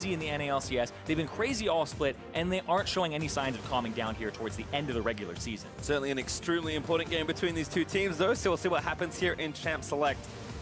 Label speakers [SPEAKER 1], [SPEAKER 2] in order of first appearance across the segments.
[SPEAKER 1] beastie in the NALCS. They've been crazy all split, and they aren't showing any signs of calming down here towards the end of the regular season.
[SPEAKER 2] Certainly an extremely important game between these two teams, though, so we'll see what happens here in Champ Select.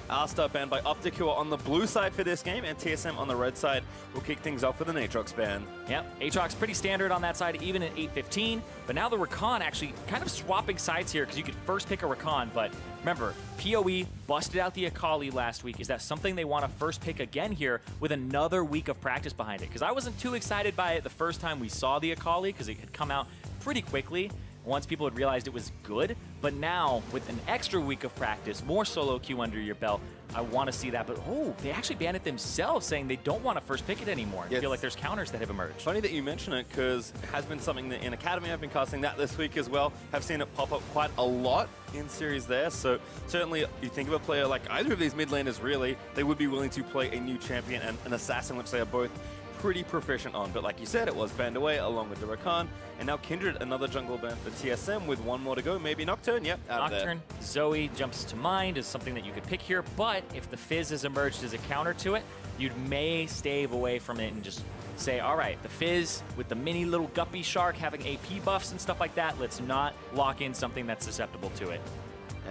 [SPEAKER 2] R-Star banned by OpTic, who are on the blue side for this game, and TSM on the red side will kick things off with an Aatrox ban.
[SPEAKER 1] Yep, Aatrox pretty standard on that side, even at 8-15, but now the Rakan actually kind of swapping sides here, because you could first pick a Rakan, but remember, PoE busted out the Akali last week. Is that something they want to first pick again here with another week of practice behind it? Because I wasn't too excited by it the first time we saw the Akali, because it had come out pretty quickly once people had realized it was good. But now, with an extra week of practice, more solo queue under your belt, I want to see that. But oh, they actually banned it themselves, saying they don't want to first pick it anymore. I feel like there's counters that have emerged.
[SPEAKER 2] Funny that you mention it, because it has been something that in Academy I've been casting that this week as well. Have seen it pop up quite a lot in series there. So certainly you think of a player like either of these mid laners, really, they would be willing to play a new champion and an assassin, which they are both pretty proficient on. But like you said, it was banned away along with the Rakan, and now Kindred, another jungle ban for TSM with one more to go. Maybe Nocturne, yep, out
[SPEAKER 1] Nocturne,
[SPEAKER 2] there.
[SPEAKER 1] Zoe jumps to mind as something that you could pick here, but if the Fizz has emerged as a counter to it, you may stave away from it and just say, all right, the Fizz with the mini little guppy shark having AP buffs and stuff like that, let's not lock in something that's susceptible to it.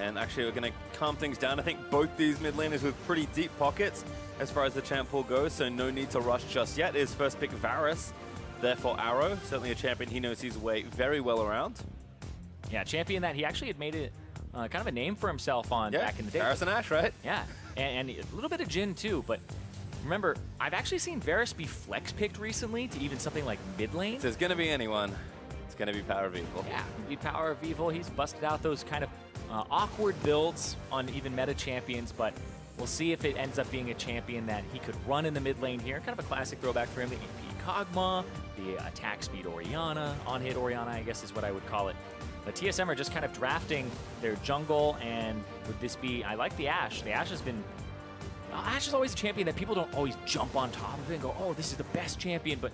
[SPEAKER 2] And actually, we're going to calm things down. I think both these mid laners with pretty deep pockets as far as the champ pool goes, so no need to rush just yet. His first pick, Varus, therefore Arrow. Certainly a champion he knows his way very well around.
[SPEAKER 1] Yeah, champion that he actually had made it kind of a name for himself on back in the day.
[SPEAKER 2] Varus and Ashe, right?
[SPEAKER 1] Yeah, and a little bit of Jhin too, but remember, I've actually seen Varus be flex picked recently to even something like mid lane.
[SPEAKER 2] If there's going to be anyone, it's going to be Power of Evil.
[SPEAKER 1] Yeah, it can be Power of Evil. He's busted out those kind of awkward builds on even meta champions, but we'll see if it ends up being a champion that he could run in the mid lane here. Kind of a classic throwback for him, the AP Kog'Maw, the attack speed Orianna, on-hit Orianna, I guess is what I would call it. But TSM are just kind of drafting their jungle, and would this be, I like the Ashe. The Ashe has been, Ashe is always a champion that people don't always jump on top of it and go, oh, this is the best champion, but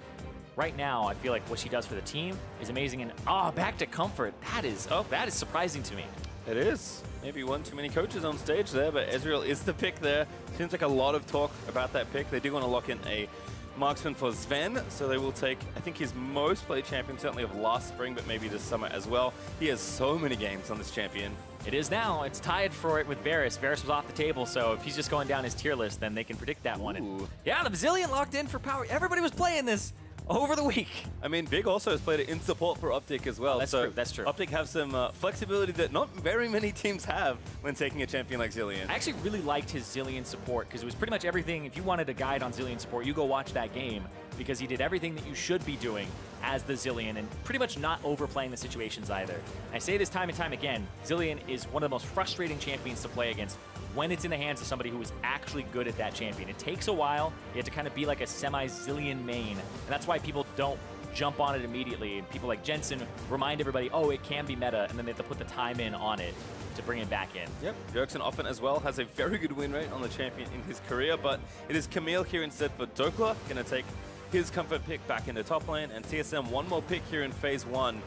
[SPEAKER 1] right now, I feel like what she does for the team is amazing, and back to comfort. That is surprising to me.
[SPEAKER 2] It is. Maybe one too many coaches on stage there, but Ezreal is the pick there. Seems like a lot of talk about that pick. They do want to lock in a marksman for Sven, so they will take, I think, his most played champion, certainly of last spring, but maybe this summer as well. He has so many games on this champion.
[SPEAKER 1] It is now. It's tied for it with Varus. Varus was off the table, so if he's just going down his tier list, then they can predict that one. And yeah, the Bazillion locked in for power. Everybody was playing this over the week.
[SPEAKER 2] I mean, Big also has played it in support for OpTic as well.
[SPEAKER 1] That's true, that's true.
[SPEAKER 2] OpTic have some flexibility that not very many teams have when taking a champion like Zilean.
[SPEAKER 1] I actually really liked his Zilean support, because it was pretty much everything. If you wanted a guide on Zilean support, you go watch that game, because he did everything that you should be doing as the Zilean, and pretty much not overplaying the situations either. I say this time and time again, Zilean is one of the most frustrating champions to play against when it's in the hands of somebody who is actually good at that champion. It takes a while. You have to kind of be like a semi-Zilean main, and that's why people don't jump on it immediately. And people like Jensen remind everybody, oh, it can be meta, and then they have to put the time in on it to bring it back in.
[SPEAKER 2] Yep, Jerkson often as well has a very good win rate on the champion in his career, but it is Camille here instead for Dokla, going to take his comfort pick back into top lane, and TSM one more pick here in phase 1.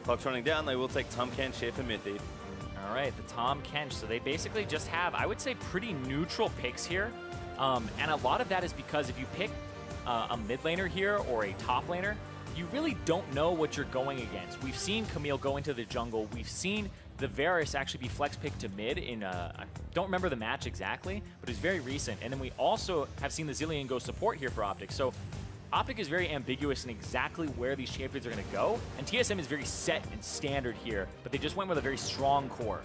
[SPEAKER 2] Clock's running down, they will take Tahm Kench here for mid feed.
[SPEAKER 1] All right, the Tahm Kench. So they basically just have, I would say, pretty neutral picks here. And a lot of that is because if you pick a mid laner here or a top laner, you really don't know what you're going against. We've seen Camille go into the jungle. We've seen the Varus actually be flex picked to mid in, I don't remember the match exactly, but it's very recent. And then we also have seen the Zilean go support here for OpTic. So OpTic is very ambiguous in exactly where these champions are going to go, and TSM is very set and standard here, but they just went with a very strong core.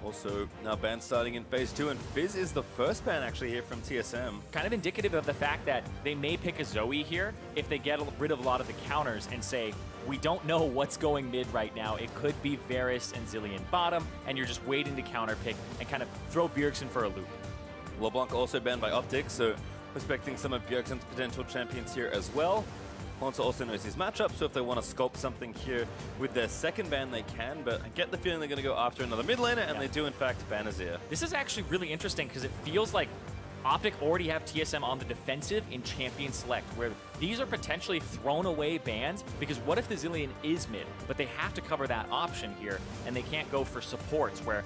[SPEAKER 2] Also, now ban starting in phase 2, and Fizz is the first ban actually here from TSM.
[SPEAKER 1] Kind of indicative of the fact that they may pick a Zoe here if they get rid of a lot of the counters and say, we don't know what's going mid right now. It could be Varus and Zilean bottom, and you're just waiting to counter pick and kind of throw Bjergsen for a loop.
[SPEAKER 2] LeBlanc also banned by OpTic, so respecting some of Bjergsen's potential champions here as well. Ponce also knows his matchup, so if they want to sculpt something here with their second ban, they can, but I get the feeling they're going to go after another mid laner, and they do in fact ban Azir.
[SPEAKER 1] This is actually really interesting because it feels like OpTic already have TSM on the defensive in Champion Select, where these are potentially thrown away bans, because what if the Zilean is mid, but they have to cover that option here, and they can't go for supports where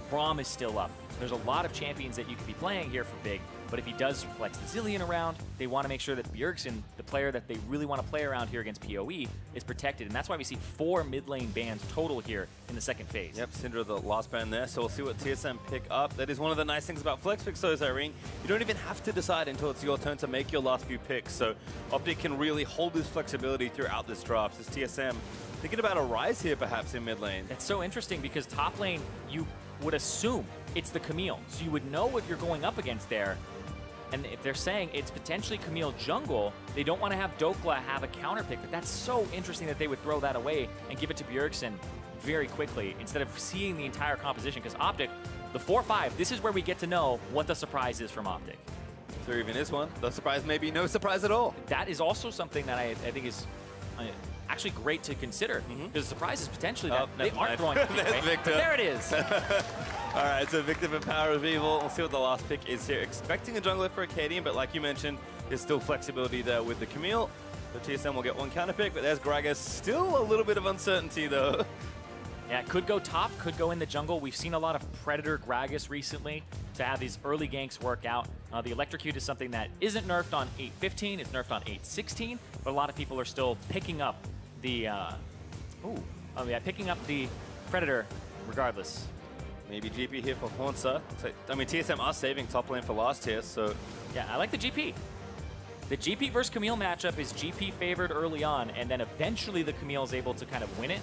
[SPEAKER 1] Braum is still up. There's a lot of champions that you could be playing here for Big But if he does flex the Zillion around, they want to make sure that Bjergsen, the player that they really want to play around here against PoE, is protected. And that's why we see 4 mid lane bans total here in the second phase.
[SPEAKER 2] Yep, Syndra the last ban there, so we'll see what TSM pick up. That is one of the nice things about flex picks, though, Irene. You don't even have to decide until it's your turn to make your last few picks. So OpTic can really hold his flexibility throughout this draft. This TSM thinking about a rise here, perhaps, in mid lane.
[SPEAKER 1] That's so interesting because top lane, you would assume it's the Camille. So you would know what you're going up against there. And if they're saying it's potentially Camille jungle, they don't want to have Dokla have a counter pick. But that's so interesting that they would throw that away and give it to Bjergsen very quickly instead of seeing the entire composition. Because OpTic, the 4-5, this is where we get to know what the surprise is from OpTic.
[SPEAKER 2] If there even is one. The surprise may be no surprise at all.
[SPEAKER 1] That is also something that I think is actually great to consider. Because the surprise is potentially that they aren't throwing it.
[SPEAKER 2] There's Victor.
[SPEAKER 1] There it is.
[SPEAKER 2] All right, so Victor for Power of Evil. We'll see what the last pick is here. Expecting a jungler for Acadian, but like you mentioned, there's still flexibility there with the Camille. The TSM will get one counter pick, but there's Gragas. Still a little bit of uncertainty, though.
[SPEAKER 1] Yeah, could go top, could go in the jungle. We've seen a lot of Predator Gragas recently to have these early ganks work out. The Electrocute is something that isn't nerfed on 8.15, it's nerfed on 8.16, but a lot of people are still picking up the, picking up the Predator regardless.
[SPEAKER 2] Maybe GP here for Hornsa. I mean, TSM are saving top lane for last year, so...
[SPEAKER 1] Yeah, I like the GP. The GP versus Camille matchup is GP favored early on, and then eventually the Camille is able to kind of win it.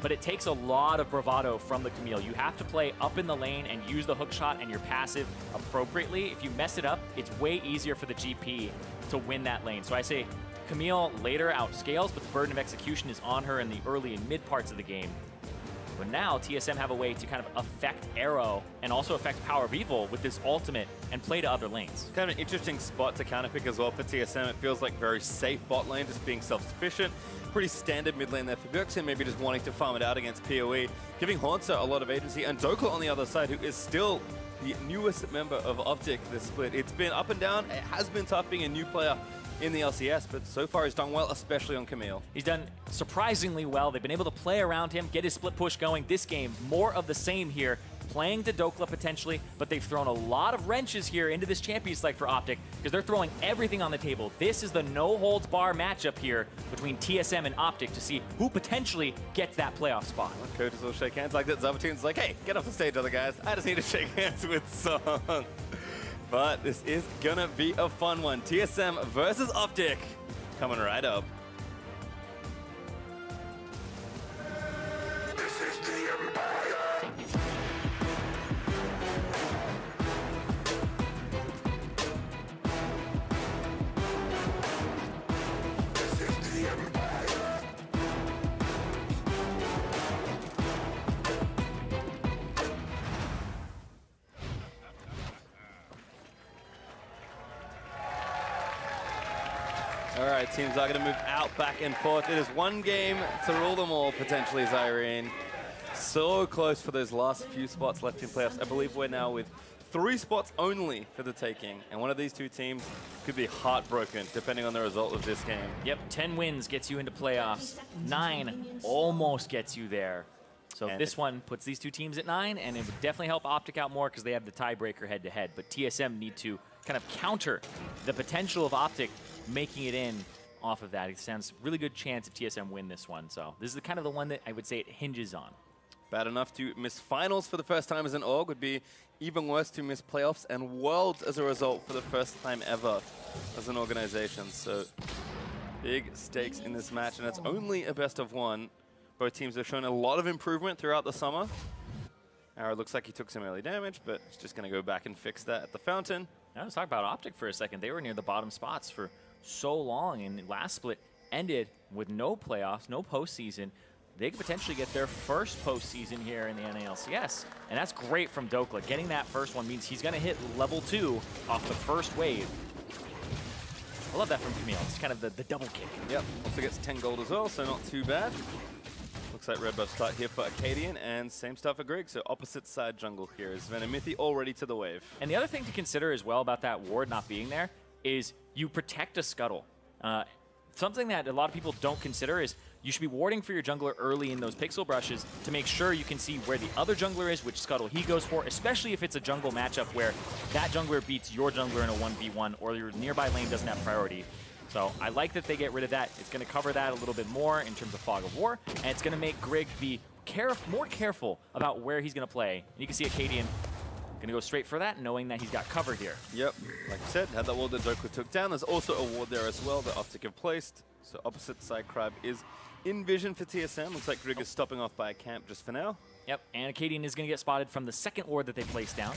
[SPEAKER 1] But it takes a lot of bravado from the Camille. You have to play up in the lane and use the hook shot and your passive appropriately. If you mess it up, it's way easier for the GP to win that lane. So I say Camille later outscales, but the burden of execution is on her in the early and mid parts of the game. But now TSM have a way to kind of affect Arrow and also affect Power of Evil with this ultimate and play to other lanes.
[SPEAKER 2] Kind of an interesting spot to counterpick as well for TSM. It feels like very safe bot lane, just being self-sufficient. Pretty standard mid lane there for Bjergsen, maybe just wanting to farm it out against PoE, giving Hornsa a lot of agency, and Dokla on the other side, who is still the newest member of OpTic this split. It's been up and down. It has been tough being a new player in the LCS, but so far he's done well, especially on Camille.
[SPEAKER 1] He's done surprisingly well. They've been able to play around him, get his split push going. This game, more of the same here, playing to Dokla potentially, but they've thrown a lot of wrenches here into this champion select for OpTic because they're throwing everything on the table. This is the no-holds-bar matchup here between TSM and OpTic to see who potentially gets that playoff spot.
[SPEAKER 2] Coaches will shake hands like that. Zabatun's like, hey, get off the stage, other guys. I just need to shake hands with Song. But this is gonna be a fun one. TSM versus OpTic coming right up.
[SPEAKER 3] This is the Empire. This is the Empire.
[SPEAKER 2] All right, teams are going to move out, back and forth. It is one game to rule them all, potentially, Zyrene. So close for those last few spots left in playoffs. I believe we're now with 3 spots only for the taking, and one of these two teams could be heartbroken, depending on the result of this game.
[SPEAKER 1] Yep, 10 wins gets you into playoffs. 9 almost gets you there. So
[SPEAKER 2] And
[SPEAKER 1] this one puts these two teams at 9, and it would definitely help OpTic out more because they have the tiebreaker head-to-head. But TSM need to kind of counter the potential of OpTic making it in off of that. It stands a really good chance if TSM win this one. So this is kind of the one that I would say it hinges on.
[SPEAKER 2] Bad enough to miss finals for the first time as an org would be even worse to miss playoffs and worlds as a result for the first time ever as an organization. So big stakes in this match, and it's only a best of 1. Both teams have shown a lot of improvement throughout the summer. Arrow looks like he took some early damage, but he's just going to go back and fix that at the fountain.
[SPEAKER 1] Now let's talk about OpTic for a second. They were near the bottom spots for so long, and last split ended with no playoffs, no postseason. They could potentially get their first postseason here in the NALCS, and that's great from Dokla. Getting that first one means he's going to hit level 2 off the first wave. I love that from Camille. It's kind of the double kick.
[SPEAKER 2] Yep, also gets 10 gold as well, so not too bad. Looks like red buff start here for Acadian, and same stuff for Greg, so opposite side jungle here. Is Venomithi already to the wave?
[SPEAKER 1] And the other thing to consider as well about that ward not being there is you protect a scuttle. Something that a lot of people don't consider is you should be warding for your jungler early in those pixel brushes to make sure you can see where the other jungler is, which scuttle he goes for, especially if it's a jungle matchup where that jungler beats your jungler in a 1v1 or your nearby lane doesn't have priority. So I like that they get rid of that. It's going to cover that a little bit more in terms of Fog of War, and it's going to make Grig be more careful about where he's going to play. And you can see Acadian going to go straight for that, knowing that he's got cover here.
[SPEAKER 2] Yep, like I said, had that ward that Joker took down. There's also a ward there as well that OpTic have placed. So opposite side Crab is in vision for TSM. Looks like Grig is stopping off by a camp just for now.
[SPEAKER 1] Yep, and Acadian is going to get spotted from the second ward that they placed down,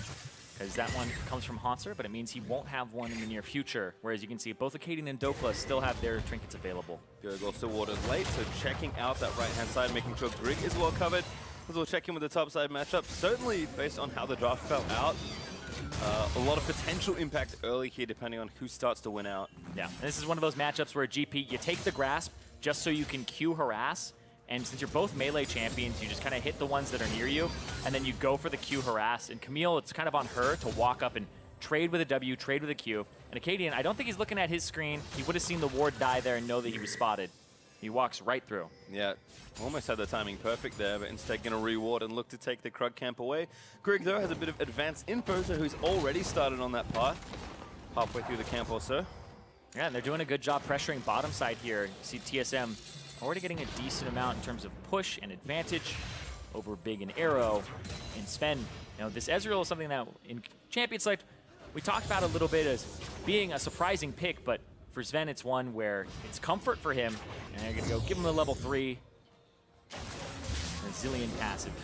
[SPEAKER 1] because that one comes from Haunter, but it means he won't have one in the near future. Whereas you can see both Acadian and Dokla still have their trinkets available.
[SPEAKER 2] Grig also warded late, so checking out that right-hand side, making sure Grig is well covered. We'll check in with the top side matchup. Certainly, based on how the draft fell out, a lot of potential impact early here, depending on who starts to win out.
[SPEAKER 1] Yeah, and this is one of those matchups where GP, you take the grasp just so you can Q harass, and since you're both melee champions, you just kind of hit the ones that are near you, and then you go for the Q harass. And Camille, it's kind of on her to walk up and trade with a W, trade with a Q. And Acadian, I don't think he's looking at his screen. He would have seen the ward die there and know that he was spotted. He walks right through.
[SPEAKER 2] Yeah, almost had the timing perfect there, but instead going to reward and look to take the Krug camp away. Grig, though, has a bit of advanced info, so who's already started on that path, halfway through the camp or so.
[SPEAKER 1] Yeah, and they're doing a good job pressuring bottom side here. You see TSM already getting a decent amount in terms of push and advantage over Big and Arrow. And Sven, you know, this Ezreal is something that in Champion Select we talked about a little bit as being a surprising pick, but for Sven, it's one where it's comfort for him, and they're going to go give him a level 3 Zillion passive.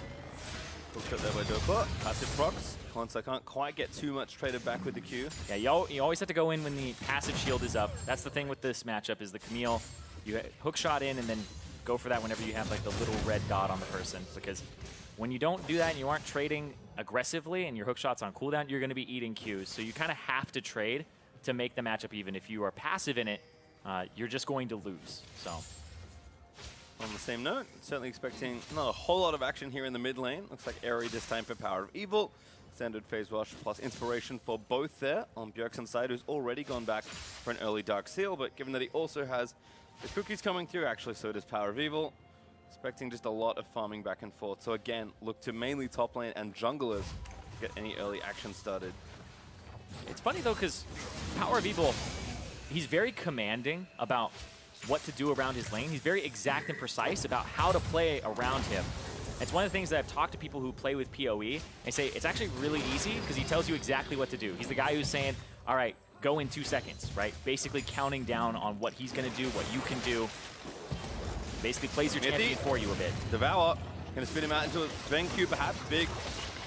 [SPEAKER 2] Hook shot there by Dokla. Passive procs. Konsa can't quite get too much traded back with the Q.
[SPEAKER 1] Yeah, you always have to go in when the passive shield is up. That's the thing with this matchup is the Camille. You hook shot in and then go for that whenever you have like the little red dot on the person, because when you don't do that and you aren't trading aggressively and your hook shot's on cooldown, you're going to be eating Qs. So you kind of have to trade to make the matchup even. If you are passive in it, you're just going to lose. So,
[SPEAKER 2] on the same note, certainly expecting not a whole lot of action here in the mid lane. Looks like Airy this time for Power of Evil. Standard Phase Wash plus Inspiration for both there on Bjergsen's side, who's already gone back for an early Dark Seal, but given that he also has the cookies coming through, actually, so does Power of Evil. Expecting just a lot of farming back and forth. So again, look to mainly top lane and junglers to get any early action started.
[SPEAKER 1] It's funny though, because Power of Evil, he's very commanding about what to do around his lane. He's very exact and precise about how to play around him. It's one of the things that I've talked to people who play with PoE. They say it's actually really easy because he tells you exactly what to do. He's the guy who's saying, all right, go in 2 seconds, right? Basically counting down on what he's going to do, what you can do. Basically plays your champion for you a bit.
[SPEAKER 2] Devour. Going to spin him out into a Sven Q perhaps. Big.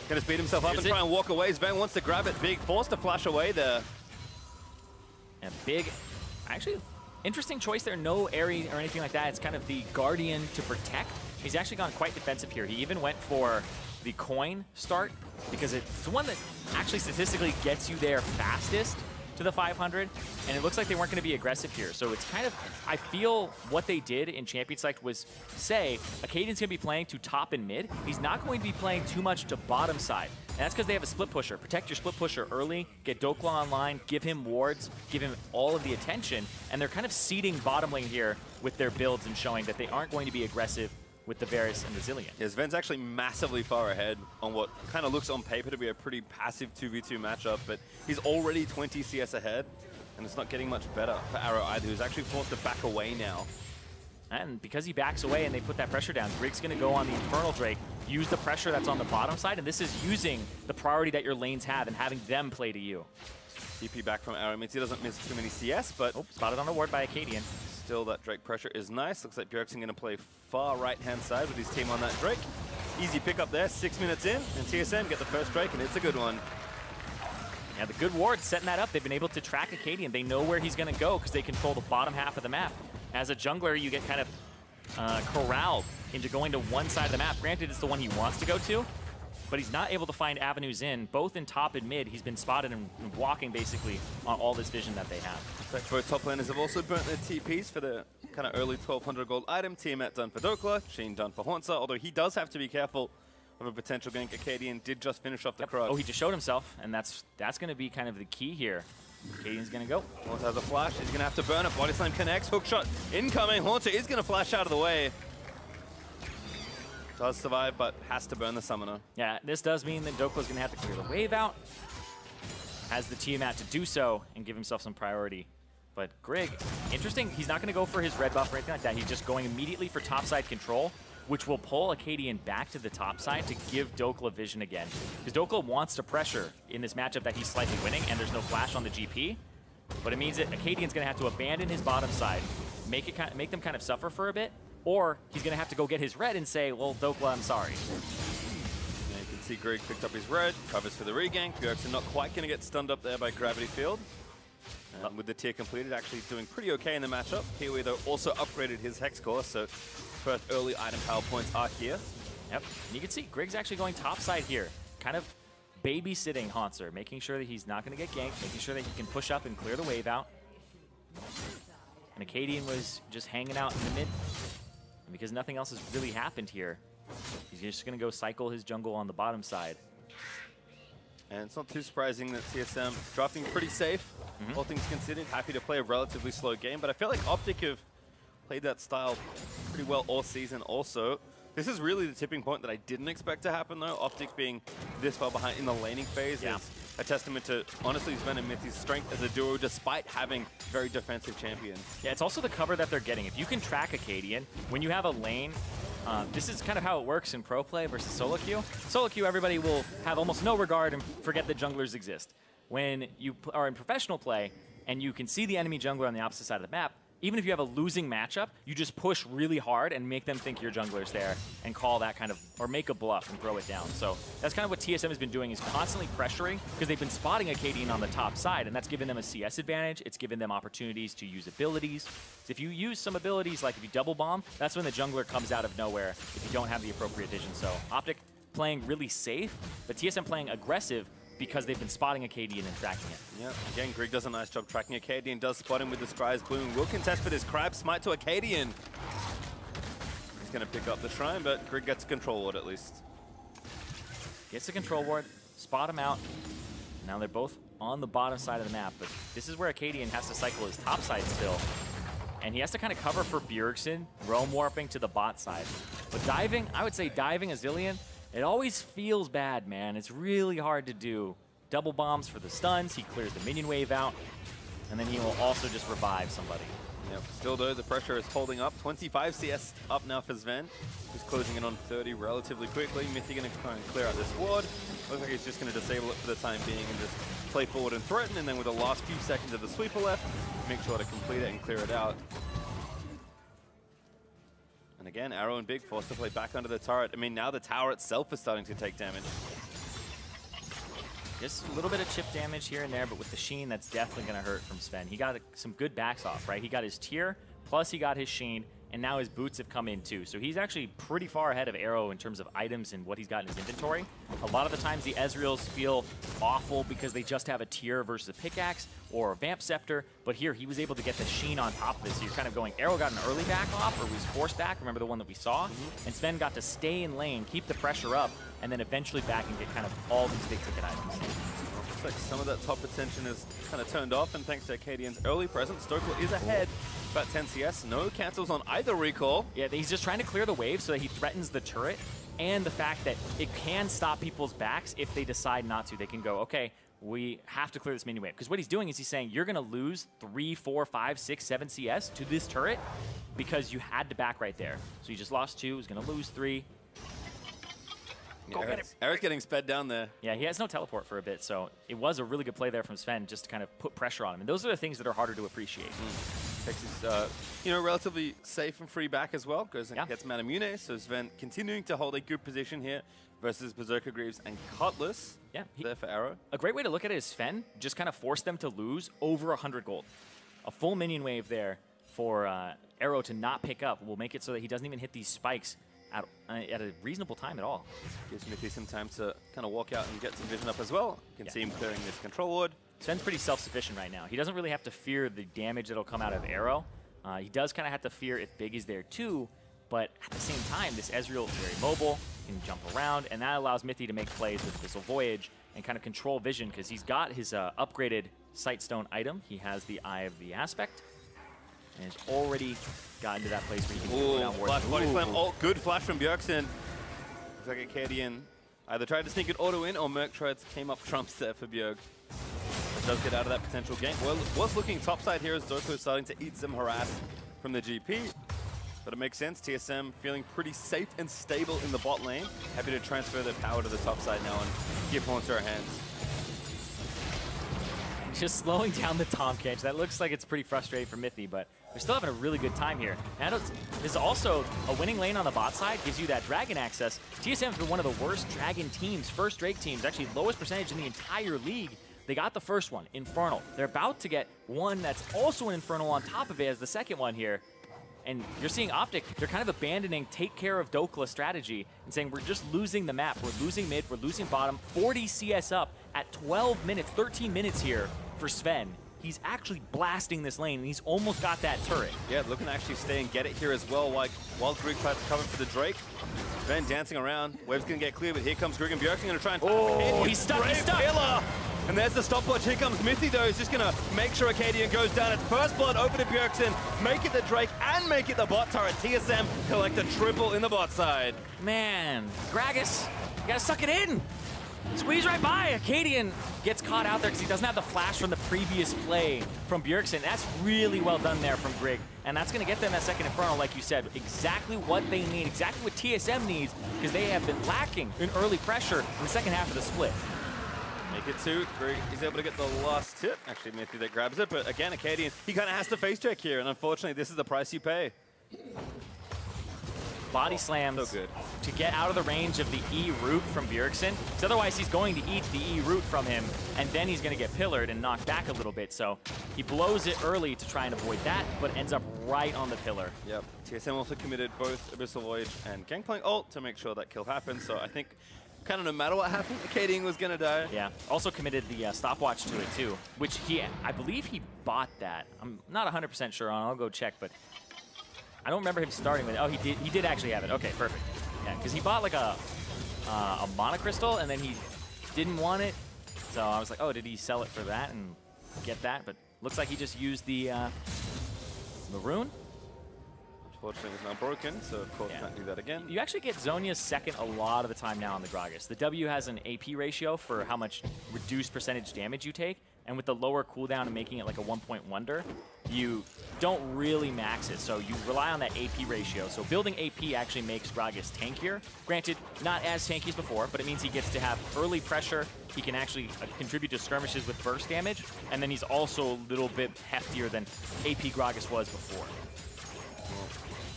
[SPEAKER 2] Going to speed himself up and try and walk away. Sven wants to grab it. Big forced to flash away there.
[SPEAKER 1] And Big, actually, interesting choice there. No Airy or anything like that. It's kind of the Guardian to protect. He's actually gone quite defensive here. He even went for the coin start because it's the one that actually statistically gets you there fastest to the 500, and it looks like they weren't going to be aggressive here. So it's kind of, I feel what they did in Champion Select was say, Acadian's going to be playing to top and mid. He's not going to be playing too much to bottom side. And that's because they have a split pusher. Protect your split pusher early, get Dokla online, give him wards, give him all of the attention, and they're kind of seeding bottom lane here with their builds and showing that they aren't going to be aggressive with the Varus and the Zillion.
[SPEAKER 2] Yeah, Sven's actually massively far ahead on what kind of looks on paper to be a pretty passive 2v2 matchup, but he's already 20 CS ahead, and it's not getting much better for Arrow either, who's actually forced to back away now.
[SPEAKER 1] And because he backs away and they put that pressure down, Grig's going to go on the Infernal Drake, use the pressure that's on the bottom side, and this is using the priority that your lanes have and having them play to you.
[SPEAKER 2] TP back from Arrow means he doesn't miss too many CS, but...
[SPEAKER 1] Oh, spotted on the ward by Acadian.
[SPEAKER 2] Still, that Drake pressure is nice. Looks like Bjergsen going to play far right-hand side with his team on that Drake. Easy pick up there, 6 minutes in, and TSM get the first Drake, and it's a good one.
[SPEAKER 1] Yeah, the good ward setting that up. They've been able to track Acadian. They know where he's going to go because they control the bottom half of the map. As a jungler, you get kind of corralled into going to one side of the map. Granted, it's the one he wants to go to, but he's not able to find avenues in, both in top and mid. He's been spotted and walking basically on all this vision that they have.
[SPEAKER 2] Both top laners have also burnt their TPs for the kind of early 1200 gold item. Tiamat done for Dokla, Sheen done for Haunter, although he does have to be careful of a potential gank. Acadian did just finish off the Krug.
[SPEAKER 1] Oh, he just showed himself, and that's going to be kind of the key here. Cadian's gonna go.
[SPEAKER 2] Haunter has a flash. He's going to have to burn it. Body slam connects. Hook shot incoming. Haunter is going to flash out of the way. Does survive, but has to burn the summoner.
[SPEAKER 1] Yeah, this does mean that Dokla's gonna have to clear the wave out. Has the Tiamat to do so and give himself some priority. But Grig, interesting, he's not gonna go for his red buff or anything like that. He's just going immediately for topside control, which will pull Acadian back to the top side to give Dokla vision again. Because Dokla wants to pressure in this matchup that he's slightly winning, and there's no flash on the GP. But it means that Acadian's gonna have to abandon his bottom side, make them kind of suffer for a bit, or he's gonna have to go get his red and say, well, Dokla, I'm sorry.
[SPEAKER 2] Yeah, you can see Grig picked up his red, covers for the regank. Bjergsen not quite gonna get stunned up there by Gravity Field. With the tier completed, actually doing pretty okay in the matchup. Kiwi, though, also upgraded his Hex Core, so first early item power points are here.
[SPEAKER 1] Yep, and you can see Grig's actually going topside here, kind of babysitting Haunter, making sure that he's not going to get ganked, making sure that he can push up and clear the wave out. And Acadian was just hanging out in the mid, and because nothing else has really happened here, he's just going to go cycle his jungle on the bottom side.
[SPEAKER 2] And it's not too surprising that TSM drafting pretty safe, all things considered. Happy to play a relatively slow game, but I feel like OpTic have played that style pretty well all season also. This is really the tipping point that I didn't expect to happen, though. OpTic being this far behind in the laning phase is a testament to, honestly, Sven and Mithy's strength as a duo, despite having very defensive champions.
[SPEAKER 1] Yeah, it's also the cover that they're getting. If you can track Acadian, when you have a lane, this is kind of how it works in pro play versus solo queue. Solo queue, everybody will have almost no regard and forget that junglers exist. When you are in professional play and you can see the enemy jungler on the opposite side of the map, even if you have a losing matchup, you just push really hard and make them think your jungler's there and call that kind of, or make a bluff and throw it down. So that's kind of what TSM has been doing, is constantly pressuring, because they've been spotting Acadian on the top side, and that's given them a CS advantage. It's given them opportunities to use abilities. So if you use some abilities, like if you double bomb, that's when the jungler comes out of nowhere if you don't have the appropriate vision. So OpTic playing really safe, but TSM playing aggressive, because they've been spotting Acadian and tracking it.
[SPEAKER 2] Yeah, again, Grig does a nice job tracking Acadian, does spot him with the Scry's Bloom. Will contest with his Crab Smite to Acadian. He's going to pick up the Shrine, but Grig gets a control ward at least.
[SPEAKER 1] Gets the control ward, spot him out. Now they're both on the bottom side of the map, but this is where Acadian has to cycle his top side still. And he has to kind of cover for Bjergsen, roam warping to the bot side. But diving, I would say diving a Zilean, it always feels bad, man. It's really hard to do. Double bombs for the stuns, he clears the minion wave out, and then he will also just revive somebody.
[SPEAKER 2] Yep. Still though, the pressure is holding up. 25 CS up now for Sven. He's closing in on 30 relatively quickly. Mithy going to try and clear out this ward. Looks like he's just going to disable it for the time being and just play forward and threaten, and then with the last few seconds of the sweeper left, make sure to complete it and clear it out. And again, Arrow and Big forced to play back under the turret. I mean, now the tower itself is starting to take damage.
[SPEAKER 1] Just a little bit of chip damage here and there, but with the Sheen, that's definitely going to hurt from Sven. He got some good backs off, right? He got his tier, plus he got his Sheen, and now his boots have come in too. So he's actually pretty far ahead of Arrow in terms of items and what he's got in his inventory. A lot of the times the Ezreals feel awful because they just have a tier versus a pickaxe or a Vamp Scepter, but here he was able to get the Sheen on top of it. So you're kind of going, Arrow got an early back off, or was forced back, remember the one that we saw? And Sven got to stay in lane, keep the pressure up, and then eventually back and get kind of all these big ticket items.
[SPEAKER 2] Looks like some of that top attention is kind of turned off, and thanks to Acadian's early presence, Dokla is ahead. About 10 CS, no cancels on either recall.
[SPEAKER 1] Yeah, he's just trying to clear the wave so that he threatens the turret, and the fact that it can stop people's backs if they decide not to. They can go, okay, we have to clear this minion wave. Because what he's doing is he's saying, you're going to lose 3, 4, 5, 6, 7 CS to this turret because you had to back right there. So you just lost 2, he's going to lose 3.
[SPEAKER 2] Go get him. Eric's getting sped down there.
[SPEAKER 1] Yeah, he has no teleport for a bit, so it was a really good play there from Sven just to kind of put pressure on him. And those are the things that are harder to appreciate.
[SPEAKER 2] Texas, you know, relatively safe and free back as well. Goes and gets Manamune, so Sven continuing to hold a good position here versus Berserker Greaves and Cutlass. Yeah, there for Arrow.
[SPEAKER 1] A great way to look at it is Sven just kind of forced them to lose over 100 gold. A full minion wave there for Arrow to not pick up will make it so that he doesn't even hit these spikes at a reasonable time at all.
[SPEAKER 2] Gives Mithy some time to kind of walk out and get some vision up as well. You can see him clearing this control ward.
[SPEAKER 1] Sven's pretty self-sufficient right now. He doesn't really have to fear the damage that'll come out of Arrow. He does kind of have to fear if Big is there too, but at the same time, this Ezreal is very mobile, can jump around, and that allows Mithy to make plays with Abyssal Voyage and kind of control vision because he's got his upgraded Sightstone item. He has the Eye of the Aspect. And has already gotten to that place where he can go down
[SPEAKER 2] flash body slam. Oh, good flash from Bjergsen. Looks like Acadian either tried to sneak an auto in or Merc came up trumps there for Bjerg. Does get out of that potential gank. Well, was looking topside here as Doko is starting to eat some harass from the GP. But it makes sense. TSM feeling pretty safe and stable in the bot lane. Happy to transfer their power to the top side now and give Haunter a hands.
[SPEAKER 1] Just slowing down the Tomcatch. That looks like it's pretty frustrating for Mithy, but we're still having a really good time here. And this is also a winning lane on the bot side, gives you that Dragon access. TSM has been one of the worst Dragon teams, first Drake teams, actually lowest percentage in the entire league. They got the first one, Infernal. They're about to get one that's also an Infernal on top of it as the second one here. And you're seeing OpTic, they're kind of abandoning take care of Dokla strategy and saying we're just losing the map. We're losing mid, we're losing bottom. 40 CS up at 12 minutes, 13 minutes here for Sven. He's actually blasting this lane, and he's almost got that turret.
[SPEAKER 2] Yeah, looking to actually stay and get it here as well, while Grig tries to cover for the Drake. Sven dancing around. Wave's going to get clear, but here comes Grig and Bjergsen going to try and...
[SPEAKER 1] Oh, he's stuck, he's stuck!
[SPEAKER 2] Pillar. And there's the stopwatch. Here comes Mithy, though. He's just going to make sure Acadian goes down. It's first blood over to Bjergsen. Make it the Drake and make it the bot turret. TSM collect a triple in the bot side.
[SPEAKER 1] Man, Gragas, you gotta suck it in. Squeeze right by. Acadian gets caught out there because he doesn't have the flash from the previous play from Bjergsen. That's really well done there from Grig. And that's going to get them that second Infernal, like you said. Exactly what they need, exactly what TSM needs, because they have been lacking in early pressure in the second half of the split.
[SPEAKER 2] Make it two. Grig is able to get the last tip. Actually, Mithy that grabs it. But again, Acadian, he kind of has to face check here. And unfortunately, this is the price you pay.
[SPEAKER 1] Body slams
[SPEAKER 2] so good
[SPEAKER 1] to get out of the range of the E root from Bjergsen, because otherwise he's going to eat the E root from him, and then he's going to get pillared and knocked back a little bit. So he blows it early to try and avoid that, but ends up right on the pillar.
[SPEAKER 2] Yep. TSM also committed both Abyssal Voyage and Gangplank ult to make sure that kill happened. So I think kind of no matter what happened, Acadian was going to die.
[SPEAKER 1] Yeah. Also committed the stopwatch to it too, which I believe he bought that. I'm not 100% sure on. I'll go check, but I don't remember him starting with it. Oh, he did actually have it. Okay, perfect. Yeah, because he bought like a monocrystal, and then he didn't want it. So I was like, oh, did he sell it for that and get that? But looks like he just used the rune.
[SPEAKER 2] Unfortunately, it's now broken, so of course can't do that again.
[SPEAKER 1] You actually get Zhonya's second a lot of the time now on the Gragas. The W has an AP ratio for how much reduced percentage damage you take, and with the lower cooldown and making it like a 1-point wonder, you don't really max it, so you rely on that AP ratio. So building AP actually makes Gragas tankier. Granted, not as tanky as before, but it means he gets to have early pressure. He can actually contribute to skirmishes with burst damage, and then he's also a little bit heftier than AP Gragas was before.
[SPEAKER 2] Well,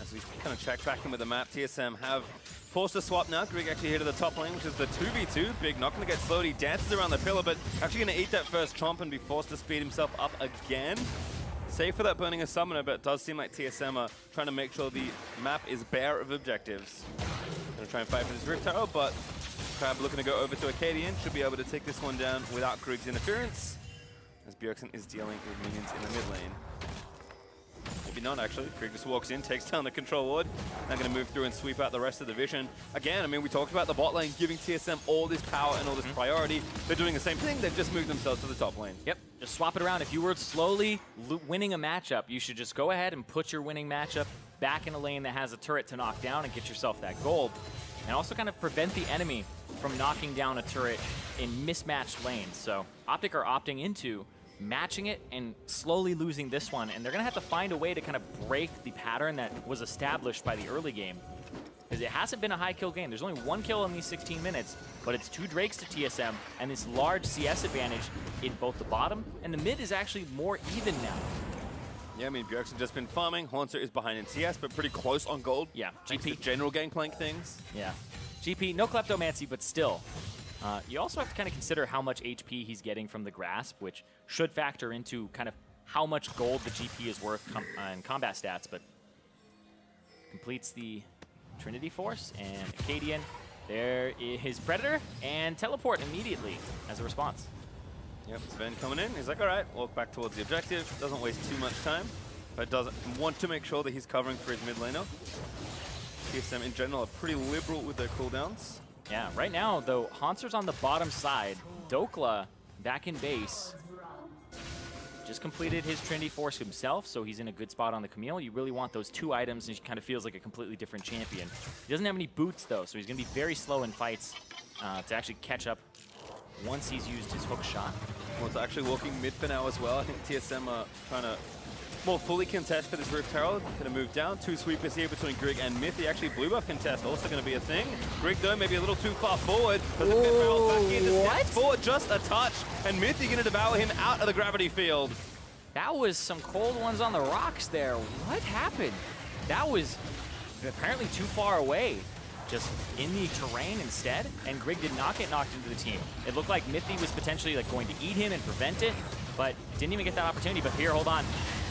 [SPEAKER 2] as we kind of check back in with the map, TSM have forced a swap now. Grig actually here to the top lane, which is the 2v2. Big not going to get slowed. He dances around the pillar, but actually going to eat that first chomp and be forced to speed himself up again. Safe for that burning a summoner, but it does seem like TSM are trying to make sure the map is bare of objectives. Going to try and fight for this Rift Tower, but Crab looking to go over to Acadian. Should be able to take this one down without Grig's interference, as Bjergsen is dealing with minions in the mid lane. Maybe not, actually. Grig just walks in, takes down the control ward. Now going to move through and sweep out the rest of the vision. Again, I mean, we talked about the bot lane giving TSM all this power and all this priority. They're doing the same thing. They've just moved themselves to the top lane.
[SPEAKER 1] Yep, just swap it around. If you were slowly winning a matchup, you should just go ahead and put your winning matchup back in a lane that has a turret to knock down and get yourself that gold. And also kind of prevent the enemy from knocking down a turret in mismatched lanes. So OpTic are opting into matching it and slowly losing this one, and they're gonna have to find a way to kind of break the pattern that was established by the early game, because it hasn't been a high kill game. There's only one kill in these 16 minutes, but it's 2 Drakes to TSM and this large CS advantage in both the bottom, and the mid is actually more even now.
[SPEAKER 2] Yeah, I mean, Bjergsen just been farming. Haunter is behind in CS, but pretty close on gold.
[SPEAKER 1] Yeah,
[SPEAKER 2] GP. General Gangplank things.
[SPEAKER 1] Yeah, GP, no Kleptomancy, but still. You also have to kind of consider how much HP he's getting from the Grasp, which should factor into kind of how much gold the GP is worth in combat stats, but completes the Trinity Force, and Acadian, there is his Predator, and teleport immediately as a response.
[SPEAKER 2] Yep, Sven coming in. He's like, all right, walk back towards the objective. Doesn't waste too much time, but doesn't want to make sure that he's covering for his mid laner. TSM in general are pretty liberal with their cooldowns.
[SPEAKER 1] Yeah, right now, though, Haunter's on the bottom side. Dokla back in base. just completed his Trinity Force himself, so he's in a good spot on the Camille. You really want those 2 items, and he kind of feels like a completely different champion. He doesn't have any boots, though, so he's going to be very slow in fights to actually catch up once he's used his hook shot.
[SPEAKER 2] Well, it's actually walking mid for now as well. I think TSM are trying to more fully contest for this Rift Herald. Going to move down. 2 sweepers here between Grig and Mythy. Actually, blue buff contest also going to be a thing. Grig, though, maybe a little too far forward. But the Myth Herald back in to step forward just a touch. And Mythy going to devour him out of the gravity field.
[SPEAKER 1] That was some cold ones on the rocks there. What happened? That was apparently too far away. Just in the terrain instead, and Grig did not get knocked into the team. It looked like Mythy was potentially like going to eat him and prevent it, but didn't even get that opportunity. But here, hold on.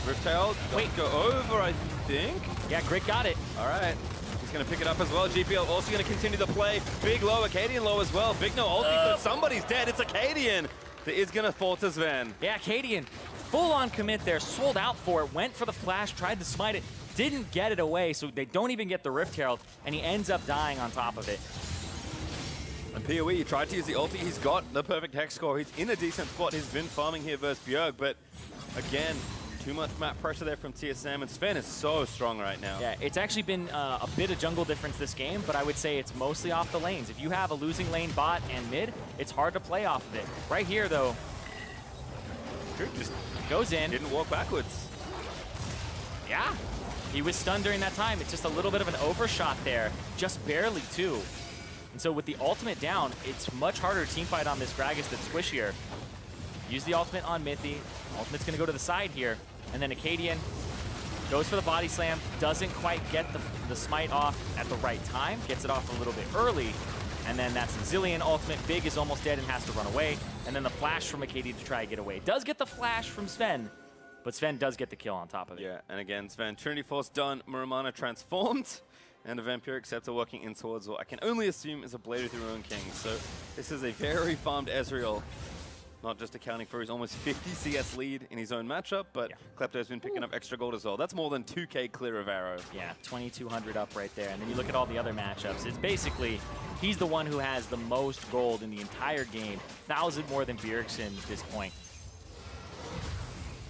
[SPEAKER 2] Rift Herald, wait, go over, I think.
[SPEAKER 1] Yeah, Grig got it.
[SPEAKER 2] All right. He's going to pick it up as well. GPL also going to continue the play. Big low, Acadian low as well. Big no ulti, but somebody's dead. It's Acadian that is going to fall to Sven.
[SPEAKER 1] Yeah, Acadian, full-on commit there, sold out for it, went for the flash, tried to smite it, didn't get it away, so they don't even get the Rift Herald, and he ends up dying on top of it.
[SPEAKER 2] And PoE, he tried to use the ulti. He's got the perfect hex score. He's in a decent spot. He's been farming here versus Bjerg, but again, too much map pressure there from TSM, and Sven is so strong right now.
[SPEAKER 1] Yeah, it's actually been a bit of jungle difference this game, but I would say it's mostly off the lanes. If you have a losing lane bot and mid, it's hard to play off of it. Right here, though,
[SPEAKER 2] Just
[SPEAKER 1] goes in.
[SPEAKER 2] didn't walk backwards.
[SPEAKER 1] Yeah, he was stunned during that time. It's just a little bit of an overshot there, just barely too. And so with the ultimate down, it's much harder to teamfight on this Gragas that's squishier. Use the ultimate on Mythy. Ultimate's gonna go to the side here. And then Acadian goes for the body slam, doesn't quite get the smite off at the right time, gets it off a little bit early, and then that's the Zillion ultimate. Big is almost dead and has to run away, and then the flash from Acadian to try to get away. Does get the flash from Sven, but Sven does get the kill on top of it.
[SPEAKER 2] Yeah, and again, Sven, Trinity Force done, Muramana transformed, and a Vampiric Scepter working in towards what I can only assume is a Blade of the Ruined King. So this is a very farmed Ezreal. Not just accounting for his almost 50 CS lead in his own matchup, but yeah. Klepto's been picking up extra gold as well. That's more than 2K clear of Arrow.
[SPEAKER 1] Yeah, 2,200 up right there. And then you look at all the other matchups. It's basically, he's the one who has the most gold in the entire game. 1,000 more than Bjergsen at this point.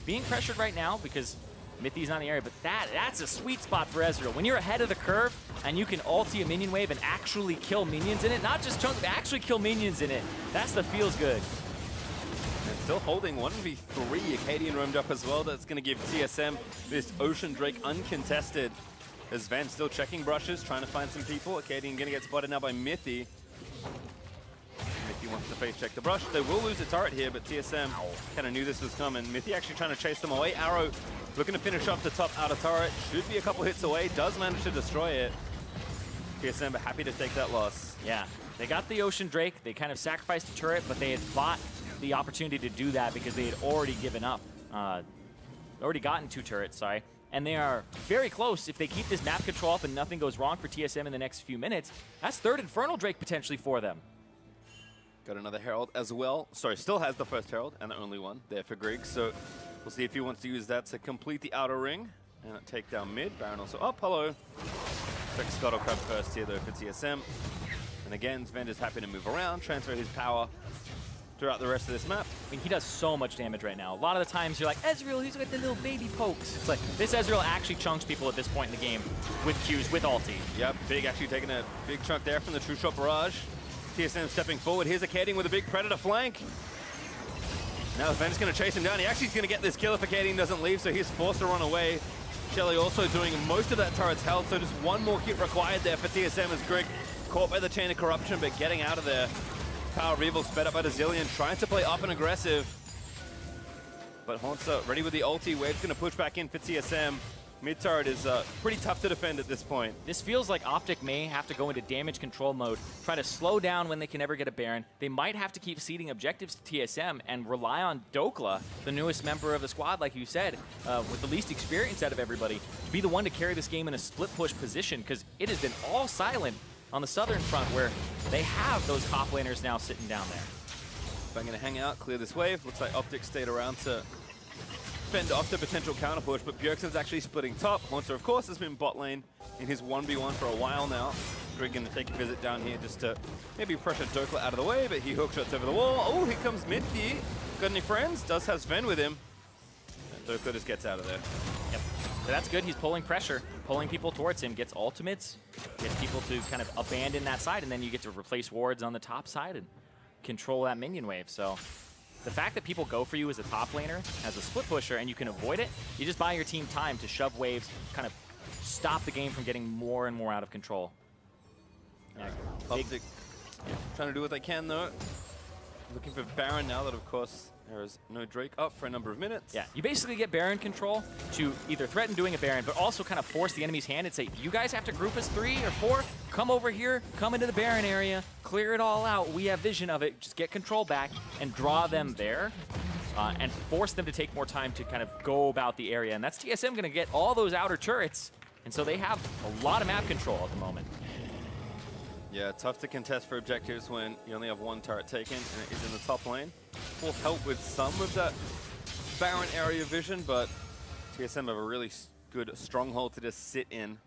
[SPEAKER 1] Being pressured right now because Mythy's not in the area, but that's a sweet spot for Ezreal. When you're ahead of the curve and you can ulti a minion wave and actually kill minions in it, not just chunk, but actually kill minions in it, that's the feels good.
[SPEAKER 2] And still holding 1v3. Acadian roamed up as well. That's going to give TSM this Ocean Drake uncontested. As Sven still checking brushes, trying to find some people. Acadian going to get spotted now by Mythy. Mythy wants to face check the brush. They will lose a turret here, but TSM kind of knew this was coming. Mythy actually trying to chase them away. Arrow looking to finish off the top outer turret. Should be a couple hits away. Does manage to destroy it. TSM are happy to take that loss.
[SPEAKER 1] Yeah, they got the Ocean Drake. They kind of sacrificed the turret, but they had bought the opportunity to do that because they had already given up, already gotten 2 turrets, sorry. And they are very close. If they keep this map control up and nothing goes wrong for TSM in the next few minutes, that's 3rd Infernal Drake potentially for them.
[SPEAKER 2] Got another Herald as well. Sorry, still has the first Herald and the only one there for Grig. So we'll see if he wants to use that to complete the outer ring and take down mid. Baron also up. Hello. Looks like Scuttle Crab first here though for TSM. And again, Sven is happy to move around, transfer his power throughout the rest of this map.
[SPEAKER 1] I mean, he does so much damage right now. A lot of the times you're like, Ezreal, he's got the little baby pokes. It's like, this Ezreal actually chunks people at this point in the game with Qs, with ulti.
[SPEAKER 2] Yep, Big actually taking a big chunk there from the True Shot Barrage. TSM stepping forward. Here's Acadian with a big Predator flank. Now Sven's going to chase him down. He actually is going to get this kill if Acadian doesn't leave, so he's forced to run away. Shelly also doing most of that turret's health, so just one more hit required there for TSM as Grig caught by the Chain of Corruption, but getting out of there. Power of Evil sped up by the Zillion, trying to play up and aggressive. But Haunter ready with the ulti. Wave's going to push back in for TSM. Mid turret is pretty tough to defend at this point.
[SPEAKER 1] This feels like OpTic may have to go into damage control mode, try to slow down when they can ever get a Baron. They might have to keep ceding objectives to TSM and rely on Dokla, the newest member of the squad, like you said, with the least experience out of everybody, to be the one to carry this game in a split push position, because it has been all silent on the southern front where they have those top laners now sitting down there.
[SPEAKER 2] I'm going to hang out, clear this wave. Looks like OpTic stayed around to fend off the potential counter push, but Bjergsen's actually splitting top. Haunter, of course, has been bot lane in his 1v1 for a while now. Grig going to take a visit down here just to maybe pressure Dokla out of the way, but he hookshots over the wall. Oh, here comes Mythy. Got any friends? Does have Sven with him. Durkle just gets out of there.
[SPEAKER 1] Yep. So that's good. He's pulling pressure, pulling people towards him, gets ultimates, gets people to kind of abandon that side, and then you get to replace wards on the top side and control that minion wave. So the fact that people go for you as a top laner, as a split pusher, and you can avoid it, you just buy your team time to shove waves, kind of stop the game from getting more and more out of control.
[SPEAKER 2] Yeah. OpTic trying to do what they can, though. Looking for Baron now that, of course, there is no Drake up for a number of minutes.
[SPEAKER 1] Yeah, you basically get Baron control to either threaten doing a Baron, but also kind of force the enemy's hand and say, you guys have to group as 3 or 4, come over here, come into the Baron area, clear it all out, we have vision of it, just get control back and draw them there. And force them to take more time to kind of go about the area. And that's TSM going to get all those outer turrets. And so they have a lot of map control at the moment.
[SPEAKER 2] Yeah, tough to contest for objectives when you only have one turret taken and it is in the top lane. Will help with some of that Baron area vision, but TSM have a really good stronghold to just sit in,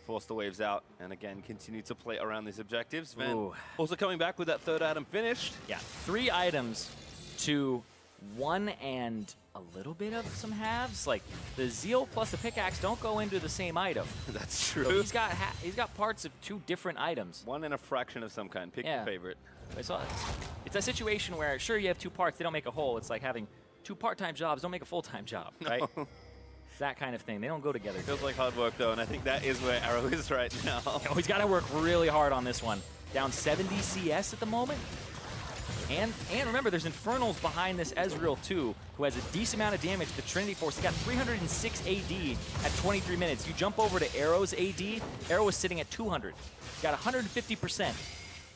[SPEAKER 2] force the waves out, and again, continue to play around these objectives. Sven also coming back with that third item finished.
[SPEAKER 1] Yeah, 3 items to 1 and a little bit of some halves. Like the Zeal plus the pickaxe don't go into the same item.
[SPEAKER 2] That's true.
[SPEAKER 1] So he's got parts of 2 different items.
[SPEAKER 2] One and a fraction of some kind. Pick your favorite.
[SPEAKER 1] So it's a situation where sure you have 2 parts, they don't make a whole. It's like having 2 part-time jobs don't make a full-time job, right?
[SPEAKER 2] No.
[SPEAKER 1] That kind of thing. They don't go together.
[SPEAKER 2] Feels like hard work though, and I think that is where Arrow is right now.
[SPEAKER 1] Oh, he's got to work really hard on this one. Down 70 CS at the moment. And remember, there's Infernals behind this Ezreal too, who has a decent amount of damage. The Trinity Force, he got 306 AD at 23 minutes. You jump over to Arrow's AD, Arrow is sitting at 200. He got 150% of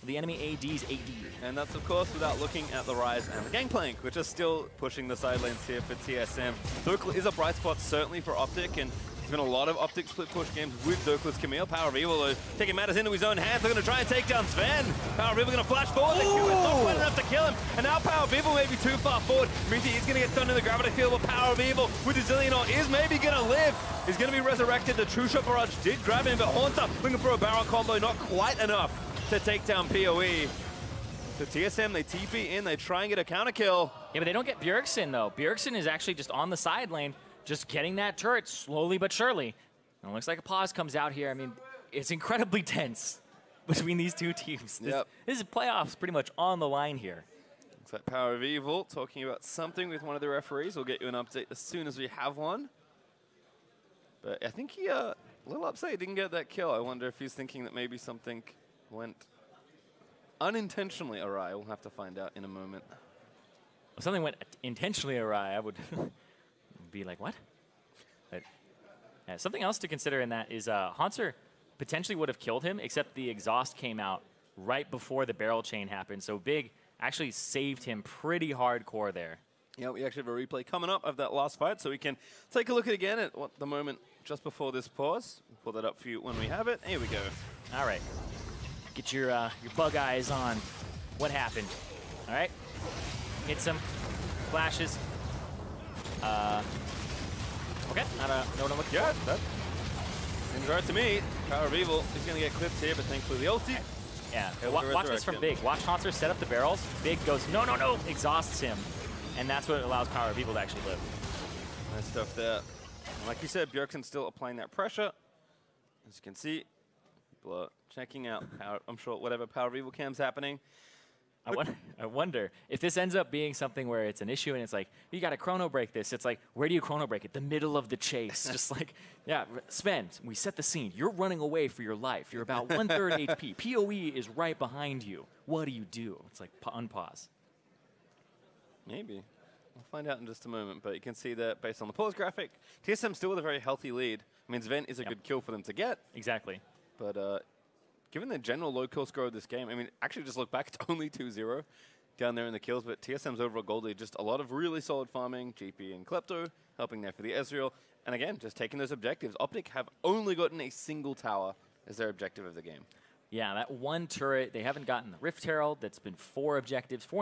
[SPEAKER 1] the enemy AD's AD.
[SPEAKER 2] And that's, of course, without looking at the Rise and the Gangplank, which are still pushing the side lanes here for TSM. Durkle is a bright spot, certainly for OpTic, and there's been a lot of OpTic split push games with Durkle's Camille. Power of Evil, though, taking matters into his own hands. They're going to try and take down Sven. Power of Evil going to flash forward. It's not quite enough to kill him. And now Power of Evil may be too far forward. Means he's going to get stunned in the gravity field, but Power of Evil with his Zillionor is maybe going to live. He's going to be resurrected. The True Shot Barrage did grab him, but Haunter looking for a barrel combo, not quite enough to take down PoE. So TSM, they TP in, they try and get a counter kill.
[SPEAKER 1] Yeah, but they don't get Bjergsen, though. Bjergsen is actually just on the side lane, just getting that turret slowly but surely. And it looks like a pause comes out here. I mean, it's incredibly tense between these 2 teams. This is playoffs pretty much on the line here.
[SPEAKER 2] Looks like Power of Evil talking about something with one of the referees. We'll get you an update as soon as we have one. But I think he, a little upset he didn't get that kill. I wonder if he's thinking that maybe something went unintentionally awry. We'll have to find out in a moment.
[SPEAKER 1] If something went intentionally awry, I would be like, what? But, yeah, something else to consider in that is Haunter potentially would have killed him, except the exhaust came out right before the barrel chain happened. So Big actually saved him pretty hardcore there.
[SPEAKER 2] Yeah, we actually have a replay coming up of that last fight, so we can take a look at again at what the moment just before this pause. We'll pull that up for you when we have it. Here we go.
[SPEAKER 1] All right. Get your bug eyes on what happened. All right. Hit some flashes. Okay. I don't know what I'm looking for.
[SPEAKER 2] That seems right to me. Power of Evil is going to get clipped here, but thankfully the ulti.
[SPEAKER 1] Yeah. Watch this from Big. Watch Haunter set up the barrels. Big goes, no, no, no. Exhausts him. And that's what allows Power of Evil to actually live.
[SPEAKER 2] Nice stuff there. And like you said, Bjergsen's still applying that pressure. As you can see, people are checking out, I'm sure, whatever Power of Evil cam's happening.
[SPEAKER 1] I wonder if this ends up being something where it's an issue and it's like, you got to chrono break this. It's like, where do you chrono break it? The middle of the chase. Just like, yeah, Sven, we set the scene. You're running away for your life. You're about 1/3 HP. PoE is right behind you. What do? It's like, unpause.
[SPEAKER 2] Maybe. We'll find out in just a moment, but you can see that based on the pause graphic, TSM still with a very healthy lead. I mean, Sven is a good kill for them to get.
[SPEAKER 1] Exactly.
[SPEAKER 2] But given the general low kill score of this game, I mean, actually just look back, it's only 2-0 down there in the kills, but TSM's overall gold lead, just a lot of really solid farming, GP and Klepto helping there for the Ezreal. And again, just taking those objectives. OpTic have only gotten a single tower as their objective of the game.
[SPEAKER 1] Yeah, that one turret, they haven't gotten the Rift Herald. That's been 4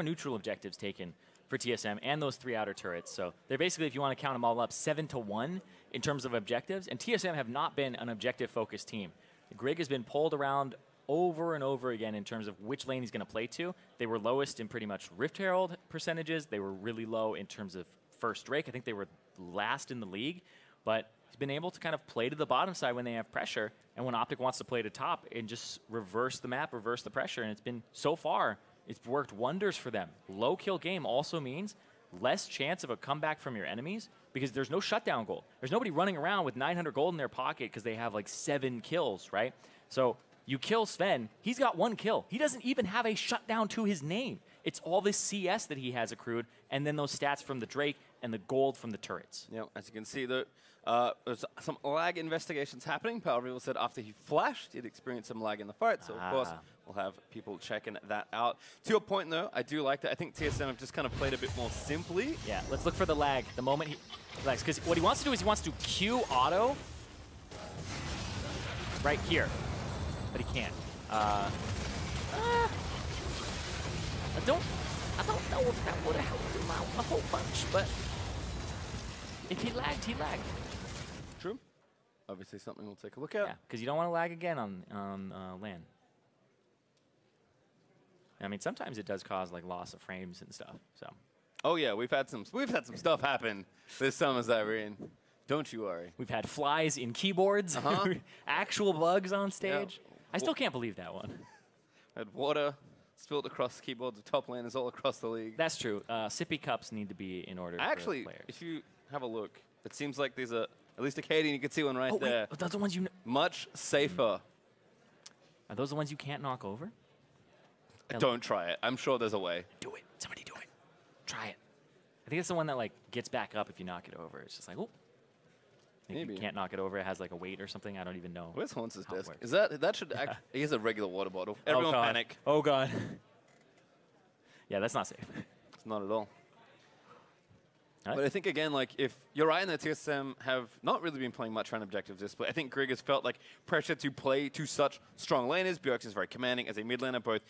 [SPEAKER 1] neutral objectives taken for TSM, and those 3 outer turrets. So they're basically, if you want to count them all up, 7-1 in terms of objectives. And TSM have not been an objective-focused team. Grig has been pulled around over and over again in terms of which lane he's going to play to. They were lowest in pretty much Rift Herald percentages. They were really low in terms of first Drake. I think they were last in the league, but he's been able to kind of play to the bottom side when they have pressure, and when OpTic wants to play to top and just reverse the map, reverse the pressure, and it's been, so far, it's worked wonders for them. Low kill game also means less chance of a comeback from your enemies because there's no shutdown gold. There's nobody running around with 900 gold in their pocket because they have like 7 kills, right? So you kill Sven, he's got 1 kill. He doesn't even have a shutdown to his name. It's all this CS that he has accrued, and then those stats from the Drake and the gold from the turrets.
[SPEAKER 2] Yeah, as you can see, there's some lag investigations happening. Power Reveal said after he flashed, he'd experienced some lag in the fight, so of course we'll have people checking that out. To your point, though, I do like that. I think TSM have just kind of played a bit more simply.
[SPEAKER 1] Yeah, let's look for the lag. The moment he lags, because what he wants to do is he wants to Q auto right here, but he can't. I don't know if that would have helped him out a whole bunch, but if he lagged, he lagged.
[SPEAKER 2] True. Obviously something we'll take a look at.
[SPEAKER 1] Yeah, because you don't want to lag again on LAN. I mean, sometimes it does cause like loss of frames and stuff. So.
[SPEAKER 2] Oh yeah, we've had some stuff happen this summer, Irene. Don't you worry.
[SPEAKER 1] We've had flies in keyboards, actual bugs on stage. Yeah. I still can't believe that one.
[SPEAKER 2] Had water spilled across keyboards of top laners all across the league.
[SPEAKER 1] That's true. Sippy cups need to be in order
[SPEAKER 2] Actually,
[SPEAKER 1] for players.
[SPEAKER 2] If you have a look, it seems like there's at least a Cadian. You can see one right there.
[SPEAKER 1] Wait, those are the ones you
[SPEAKER 2] much safer.
[SPEAKER 1] Are those the ones you can't knock over?
[SPEAKER 2] Don't try it. I'm sure there's a way.
[SPEAKER 1] Do it. Somebody do it. Try it. I think it's the one that like gets back up if you knock it over. It's just like, oh. Maybe you can't knock it over. It has like a weight or something. I don't even know.
[SPEAKER 2] Where's Haunts' desk? Is that should act? He has a regular water bottle. Everyone panic.
[SPEAKER 1] Oh god. Yeah, that's not safe.
[SPEAKER 2] It's not at all. But I think, again, like, if you're right in that TSM have not really been playing much around objectives this play, I think Grig has felt like pressure to play to such strong laners. Bjergsen is very commanding as a mid laner, both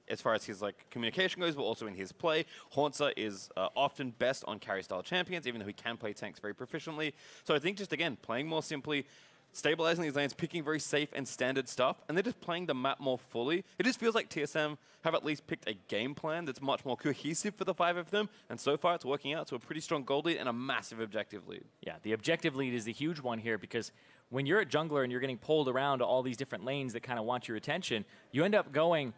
[SPEAKER 2] as far as his like communication goes, but also in his play. Haunter is often best on carry-style champions, even though he can play tanks very proficiently. So I think just, again, playing more simply, stabilizing these lanes, picking very safe and standard stuff, and they're just playing the map more fully. It just feels like TSM have at least picked a game plan that's much more cohesive for the 5 of them, and so far it's working out to a pretty strong gold lead and a massive objective lead. Yeah,
[SPEAKER 1] the objective lead is the huge one here, because when you're a jungler and you're getting pulled around to all these different lanes that kind of want your attention, you end up going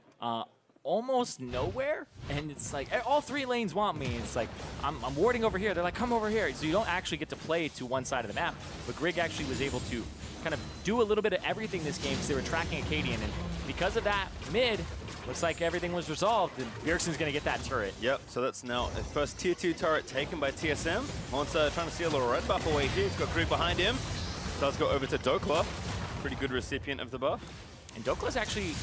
[SPEAKER 1] almost nowhere, and it's like, all 3 lanes want me. It's like, I'm warding over here. They're like, come over here. So you don't actually get to play to one side of the map, but Grig actually was able to kind of do a little bit of everything this game because they were tracking Acadian, and because of that, mid, looks like everything was resolved, and Bjergsen's going to get that turret.
[SPEAKER 2] Yep, so that's now the first tier 2 turret taken by TSM. Monster trying to steal a little red buff away here. He's got Grig behind him. Does go over to Dokla. Pretty good recipient of the buff.
[SPEAKER 1] And Dokla's actually,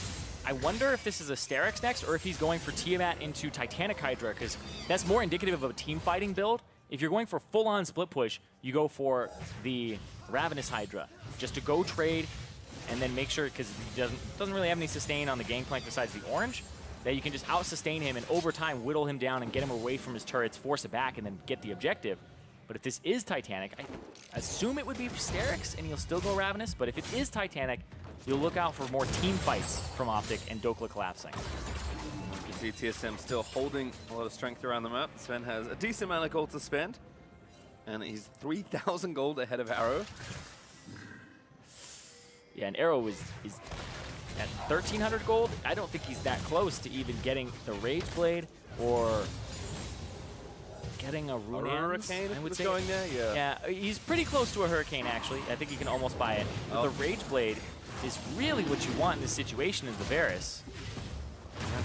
[SPEAKER 1] I wonder if this is a Sterak's next, or if he's going for Tiamat into Titanic Hydra, because that's more indicative of a team fighting build. If you're going for full-on split push, you go for the Ravenous Hydra, just to go trade and then make sure, because he doesn't really have any sustain on the gangplank besides the orange, that you can just out-sustain him and over time whittle him down and get him away from his turrets, force it back, and then get the objective. But if this is Titanic, I assume it would be Sterak's, and he'll still go Ravenous, but if it is Titanic, you'll look out for more team fights from OpTic and Dokla collapsing.
[SPEAKER 2] You can see TSM still holding a lot of strength around the map. Sven has a decent amount of gold to spend, and he's 3,000 gold ahead of Arrow.
[SPEAKER 1] Yeah, and Arrow is at 1,300 gold. I don't think he's that close to even getting the Rage Blade or getting a
[SPEAKER 2] Hurricane.
[SPEAKER 1] I would say
[SPEAKER 2] going there, yeah.
[SPEAKER 1] Yeah, he's pretty close to a Hurricane actually. I think he can almost buy it. But the Rage Blade is really what you want in this situation is the Varus.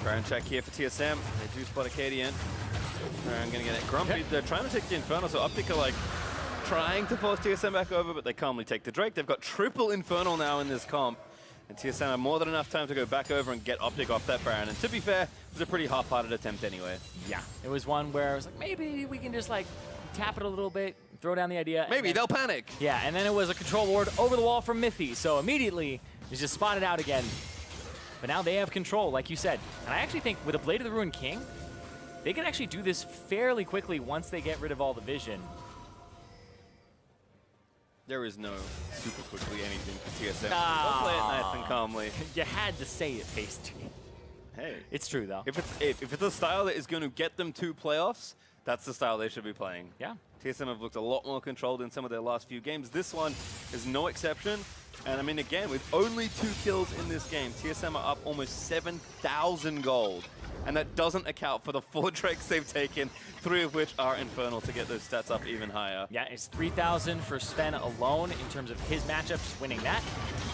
[SPEAKER 2] Baron check here for TSM. They do spot Acadian. I'm going to get it. Grumpy, they're trying to take the Infernal, so OpTic are like trying to force TSM back over, but they calmly take the Drake. They've got triple Infernal now in this comp, and TSM have more than enough time to go back over and get OpTic off that Baron. And to be fair, it was a pretty half-hearted attempt anyway.
[SPEAKER 1] Yeah, it was one where I was like, maybe we can just like tap it a little bit, throw down the idea.
[SPEAKER 2] Maybe they'll panic.
[SPEAKER 1] Yeah, and then it was a control ward over the wall from Mithy, so immediately he's just spotted out again. But now they have control, like you said. And I actually think with a Blade of the Ruined King, they can actually do this fairly quickly once they get rid of all the vision.
[SPEAKER 2] There is no super quickly anything for TSM. They'll play it nice and calmly.
[SPEAKER 1] You had to say it, Pasty.
[SPEAKER 2] Hey.
[SPEAKER 1] It's true, though.
[SPEAKER 2] If it's a style that is going to get them to playoffs, That's the style they should be playing.
[SPEAKER 1] Yeah.
[SPEAKER 2] TSM have looked a lot more controlled in some of their last few games. This one is no exception. And I mean, again, with only 2 kills in this game, TSM are up almost 7,000 gold. And that doesn't account for the 4 drakes they've taken, 3 of which are Infernal to get those stats up even higher.
[SPEAKER 1] Yeah, it's 3,000 for Sven alone in terms of his matchups, winning that.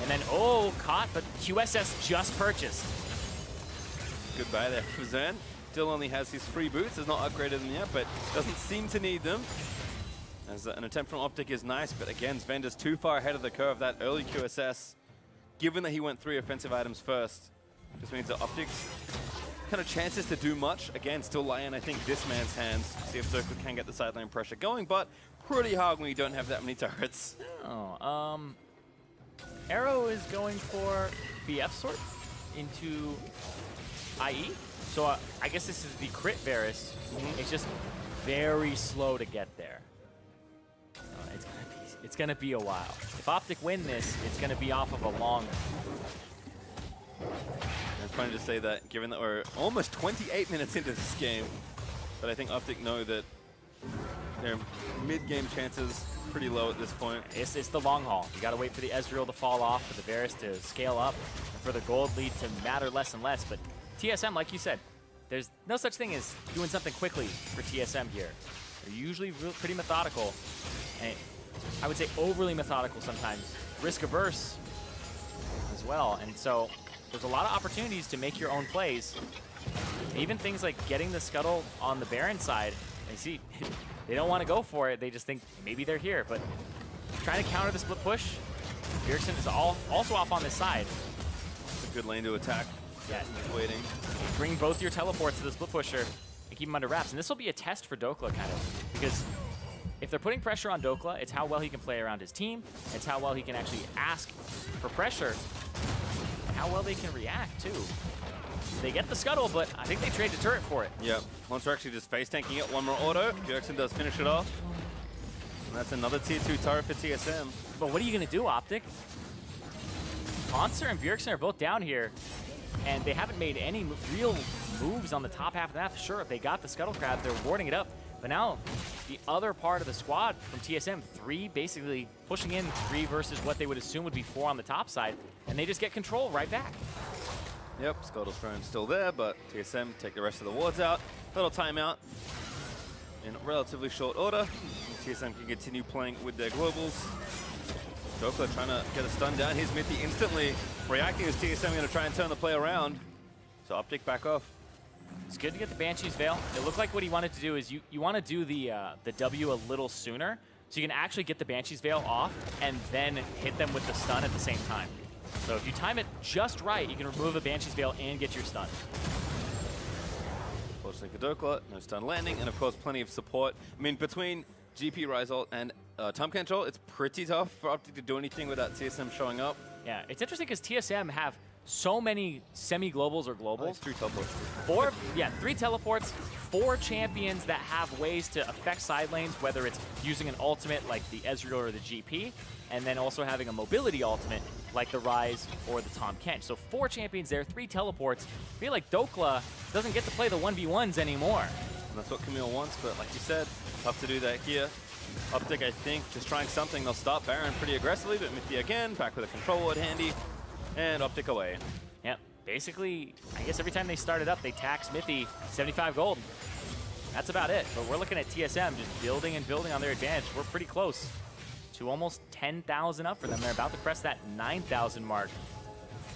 [SPEAKER 1] And then, oh, caught, but QSS just purchased.
[SPEAKER 2] Goodbye there for Zen. Still only has his free boots, has not upgraded them yet, but doesn't seem to need them. As an attempt from OpTic is nice, but again, Sven just too far ahead of the curve. That early QSS, given that he went 3 offensive items first, just means that OpTic's kind of chances to do much, again, still lie in, I think, this man's hands. See if Circle can get the sideline pressure going, but pretty hard when you don't have that many turrets.
[SPEAKER 1] Oh, Arrow is going for BF sort into IE. So I guess this is the crit Varus. It's just very slow to get there. It's gonna be a while. If OpTic win this, it's gonna be off of a long.
[SPEAKER 2] It's funny to say that, given that we're almost 28 minutes into this game, but I think OpTic know that their mid-game chances pretty low at this point.
[SPEAKER 1] It's the long haul. You gotta wait for the Ezreal to fall off, for the Varus to scale up, and for the gold lead to matter less and less. But TSM, like you said, there's no such thing as doing something quickly for TSM here. They're usually pretty methodical, and I would say overly methodical sometimes, risk-averse as well. And so there's a lot of opportunities to make your own plays. Even things like getting the scuttle on the Baron side, and see, they don't want to go for it. They just think maybe they're here. But trying to counter the split push, Bjergsen is also off on this side.
[SPEAKER 2] It's a good lane to attack.
[SPEAKER 1] Yeah,
[SPEAKER 2] he's waiting.
[SPEAKER 1] Bring both your teleports to the split pusher and keep him under wraps. And this will be a test for Dokla, kind of, because if they're putting pressure on Dokla, it's how well he can play around his team. It's how well he can actually ask for pressure, and how well they can react, too. They get the scuttle, but I think they trade the turret for it.
[SPEAKER 2] Yep. Once we're actually just face tanking it, one more auto. Bjergsen does finish it off. And that's another tier 2 turret for TSM.
[SPEAKER 1] But what are you going to do, OpTic? Ponser and Bjergsen are both down here, and they haven't made any real moves on the top half of the map. Sure, they got the scuttle crab, they're warding it up, but now the other part of the squad from TSM, 3 basically pushing in 3 versus what they would assume would be 4 on the top side, and they just get control right back.
[SPEAKER 2] Yep, Scuttle Throne still there, but TSM take the rest of the wards out. Little timeout in relatively short order. TSM can continue playing with their globals. Dokla trying to get a stun down. Here's Mithy instantly reacting as TSM going to try and turn the play around. So OpTic back off.
[SPEAKER 1] It's good to get the Banshee's Veil. It looked like what he wanted to do is you want to do the W a little sooner, so you can actually get the Banshee's Veil off and then hit them with the stun at the same time. So if you time it just right, you can remove the Banshee's Veil and get your stun.
[SPEAKER 2] Fortunately for Dokla, no stun landing, and of course plenty of support. I mean, between GP, Rizalt, and time control, it's pretty tough for OpTic to do anything without TSM showing up.
[SPEAKER 1] Yeah, it's interesting because TSM have so many semi-globals or globals.
[SPEAKER 2] Oh, 3 teleports.
[SPEAKER 1] 3 teleports, 4 champions that have ways to affect side lanes, whether it's using an ultimate like the Ezreal or the GP, and then also having a mobility ultimate like the Ryze or the Tahm Kench. So 4 champions there, 3 teleports. I feel like Dokla doesn't get to play the 1v1s anymore.
[SPEAKER 2] And that's what Camille wants, but like you said, tough to do that here. OpTic, I think, just trying something. They'll stop Baron pretty aggressively, but Mithy again, back with a control ward handy, and OpTic away.
[SPEAKER 1] Yep, basically, I guess every time they start it up, they tax Mithy 75 gold. That's about it, but we're looking at TSM just building and building on their advantage. We're pretty close to almost 10,000 up for them. They're about to press that 9,000 mark.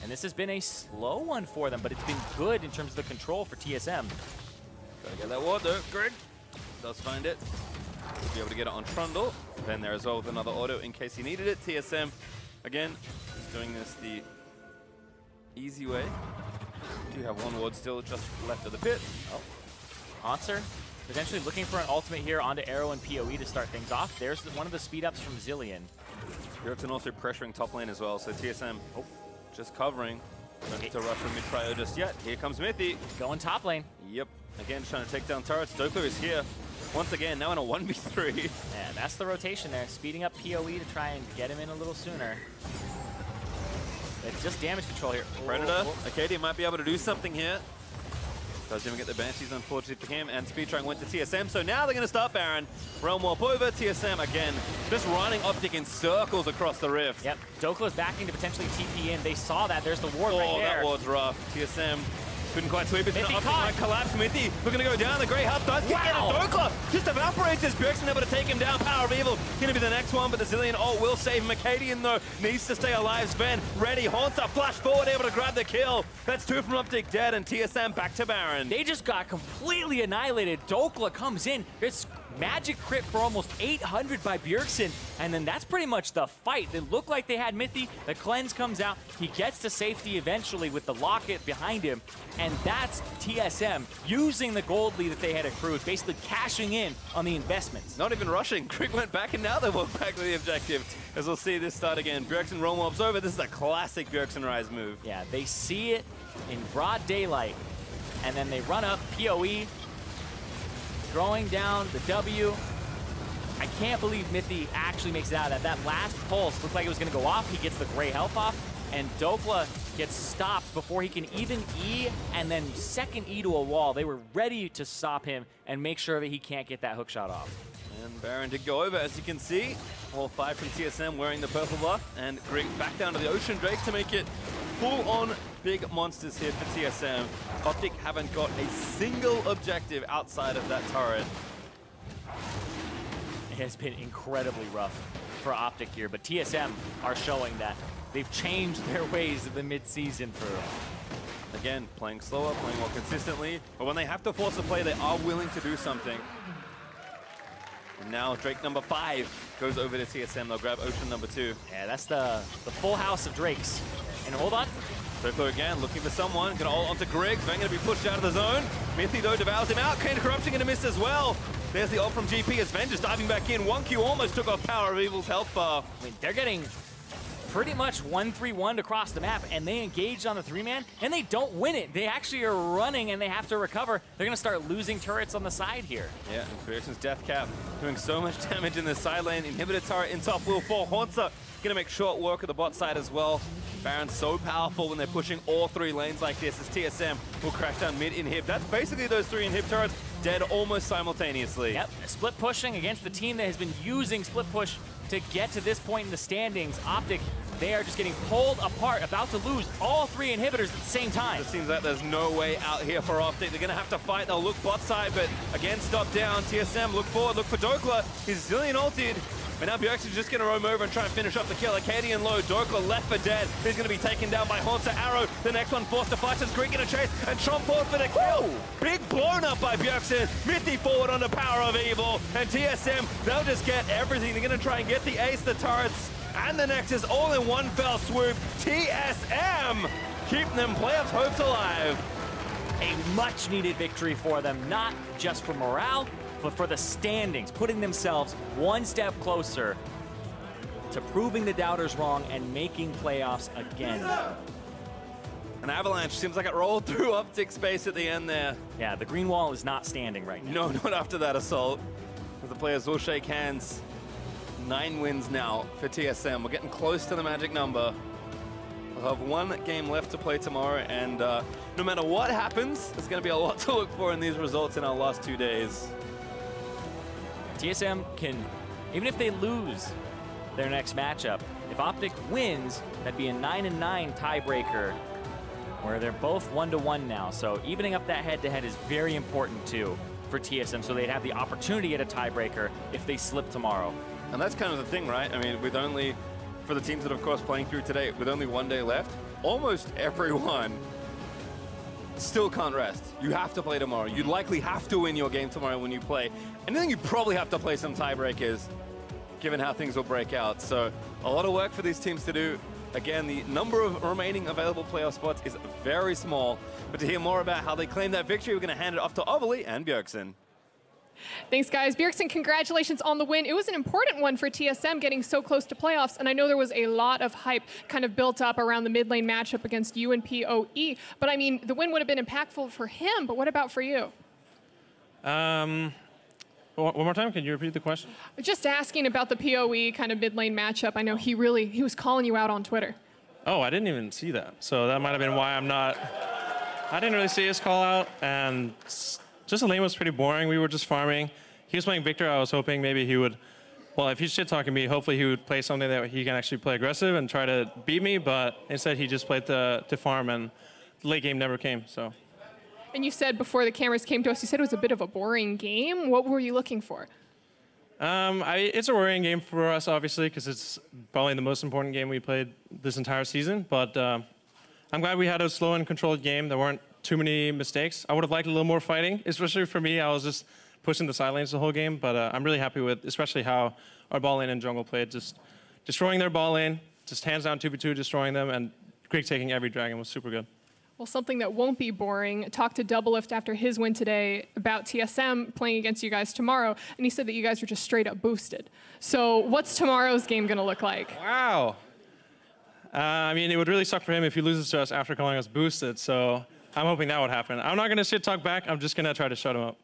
[SPEAKER 1] And this has been a slow one for them, but it's been good in terms of the control for TSM.
[SPEAKER 2] Gotta get that ward though. Greg does find it. We'll be able to get it on Trundle. Then there as well with another auto in case he needed it. TSM, again, is doing this the easy way. Do have one ward still just left of the pit.
[SPEAKER 1] Oh, Ponser potentially looking for an ultimate here onto Arrow and PoE to start things off. There's one of the speed ups from Zilean.
[SPEAKER 2] Bjergsen also pressuring top lane as well, so TSM just covering. Don't need to rush from mid-prio just yet. Here comes Mithy.
[SPEAKER 1] Going top lane.
[SPEAKER 2] Yep, again trying to take down turrets. Dokla is here. Once again, now in a 1v3.
[SPEAKER 1] Yeah, that's the rotation there. Speeding up PoE to try and get him in a little sooner. It's just damage control here.
[SPEAKER 2] Predator, Acadia might be able to do something here. Doesn't even get the Banshees, unfortunately for him, and Speedtrunk went to TSM, so now they're going to start Baron. Realm Warp over, TSM again, just running OpTic in circles across the Rift.
[SPEAKER 1] Yep, Dokla's backing to potentially TP in. They saw that, there's the ward right there.
[SPEAKER 2] That ward's rough. TSM couldn't quite sweep it.
[SPEAKER 1] Mithy
[SPEAKER 2] OpTic might collapse. Mithy looking to go down. The Grey Hub does kick in, and Dokla just evaporates his Bjergsen, able to take him down. Power of Evil going to be the next one, but the Zillion ult will save him. Acadian, though, needs to stay alive. Sven ready. Haunter flash forward, able to grab the kill. That's two from OpTic dead, and TSM back to Baron.
[SPEAKER 1] They just got completely annihilated. Dokla comes in. It's magic crit for almost 800 by Bjergsen, and then that's pretty much the fight. They look like they had Mithy. The cleanse comes out. He gets to safety eventually with the locket behind him, and that's TSM using the gold lead that they had accrued, basically cashing in on the investments.
[SPEAKER 2] Not even rushing. Krieg went back, and now they walk back to the objective. As we'll see this start again. Bjergsen roam warps over. This is a classic Bjergsen Rise move.
[SPEAKER 1] Yeah, they see it in broad daylight, and then they run up PoE, throwing down the W. I can't believe Mithy actually makes it out of that. That last pulse looked like it was going to go off. He gets the gray health off, and Dokla gets stopped before he can even E and then second E to a wall. They were ready to stop him and make sure that he can't get that hook shot off.
[SPEAKER 2] And Baron did go over, as you can see. All five from TSM wearing the purple buff, and Greg back down to the Ocean Drake to make it full-on big monsters here for TSM. OpTic haven't got a single objective outside of that turret.
[SPEAKER 1] It has been incredibly rough for OpTic here, but TSM are showing that they've changed their ways of the mid-season for them.
[SPEAKER 2] Again, playing slower, playing more consistently, but when they have to force a play, they are willing to do something. And now Drake number 5 goes over to TSM. They'll grab Ocean number 2.
[SPEAKER 1] Yeah, that's the full house of Drakes. And hold on.
[SPEAKER 2] Dokla again, looking for someone. Gonna ult onto Griggs. Van gonna be pushed out of the zone. Mithy, though, devours him out. Kane Corruption gonna miss as well. There's the ult from GP as Sven just diving back in. 1Q almost took off Power of Evil's health bar.
[SPEAKER 1] I mean, they're getting pretty much 1-3-1 across the map, and they engaged on the 3-man, and they don't win it. They actually are running, and they have to recover. They're gonna start losing turrets on the side here.
[SPEAKER 2] Yeah, and Bjergsen's Death Cap doing so much damage in the side lane. Inhibitor turret in top will fall. Haunter gonna make short work of the bot side as well. Baron's so powerful when they're pushing all 3 lanes like this, as TSM will crash down mid-inhib. That's basically those 3 inhib turrets dead almost simultaneously.
[SPEAKER 1] Yep, split pushing against the team that has been using split push to get to this point in the standings. OpTic, they are just getting pulled apart, about to lose all 3 inhibitors at the same time.
[SPEAKER 2] It seems like there's no way out here for OpTic. They're gonna have to fight. They'll look bot side, but again, stop down. TSM, look forward, look for Dokla. He's Zillion ulted. But now Bjergsen's just going to roam over and try and finish off the kill. Acadian low, Dokla left for dead. He's going to be taken down by Haunter. Arrow, the next one forced to fight. Greek in a chase, and Trump forward for the kill. Woo! Big blown up by Bjergsen. Mithy forward on the Power of Evil. And TSM, they'll just get everything. They're going to try and get the ace, the turrets, and the Nexus all in one fell swoop. TSM keep them playoffs hopes alive.
[SPEAKER 1] A much needed victory for them, not just for morale, but for the standings, putting themselves one step closer to proving the doubters wrong and making playoffs again.
[SPEAKER 2] An avalanche seems like it rolled through OpTic space at the end there.
[SPEAKER 1] Yeah, the green wall is not standing right now.
[SPEAKER 2] No, not after that assault. The players will shake hands. 9 wins now for TSM. We're getting close to the magic number. We'll have 1 game left to play tomorrow, and no matter what happens, there's going to be a lot to look for in these results in our last 2 days.
[SPEAKER 1] TSM can, even if they lose their next matchup, if OpTic wins, that'd be a 9-9 tiebreaker, where they're both 1-1 now. So evening up that head-to-head is very important too for TSM, so they'd have the opportunity at a tiebreaker if they slip tomorrow.
[SPEAKER 2] And that's kind of the thing, right? I mean, with only, for the teams that are, of course, playing through today, with only 1 day left, almost everyone still can't rest. You have to play tomorrow. You'd likely have to win your game tomorrow when you play. And then you probably have to play some tiebreakers, given how things will break out. So a lot of work for these teams to do. Again, the number of remaining available playoff spots is very small. But to hear more about how they claim that victory, we're going to hand it off to Overly and Bjergsen.
[SPEAKER 4] Thanks, guys. Bjergsen, congratulations on the win. It was an important one for TSM, getting so close to playoffs, and I know there was a lot of hype kind of built up around the mid lane matchup against you and PoE, but I mean, the win would have been impactful for him, but what about for you?
[SPEAKER 5] One more time, can you repeat the question?
[SPEAKER 4] Just asking about the PoE kind of mid lane matchup. I know he was calling you out on Twitter.
[SPEAKER 5] Oh, I didn't even see that. So that might have been why I'm not I didn't really see his call out, and just the lane was pretty boring. We were just farming. He was playing Victor. I was hoping maybe he would, well, if he's shit-talking me, hopefully he would play something that he can actually play aggressive and try to beat me, but instead he just played to farm, and the late game never came, so.
[SPEAKER 4] And you said before the cameras came to us, you said it was a bit of a boring game. What were you looking for?
[SPEAKER 5] It's a worrying game for us, obviously, because it's probably the most important game we played this entire season, but I'm glad we had a slow and controlled game. There weren't too many mistakes. I would have liked a little more fighting, especially for me. I was just pushing the side lanes the whole game, but I'm really happy with especially how our ball lane and jungle played, just destroying their ball lane, just hands down 2v2, destroying them, and Greek taking every dragon was super good.
[SPEAKER 4] Well, something that won't be boring. Talked to Doublelift after his win today about TSM playing against you guys tomorrow, and he said that you guys were just straight up boosted. So what's tomorrow's game going to look like?
[SPEAKER 5] Wow. I mean, it would really suck for him if he loses to us after calling us boosted, so I'm hoping that would happen. I'm not going to shit talk back. I'm just going to try to shut him up.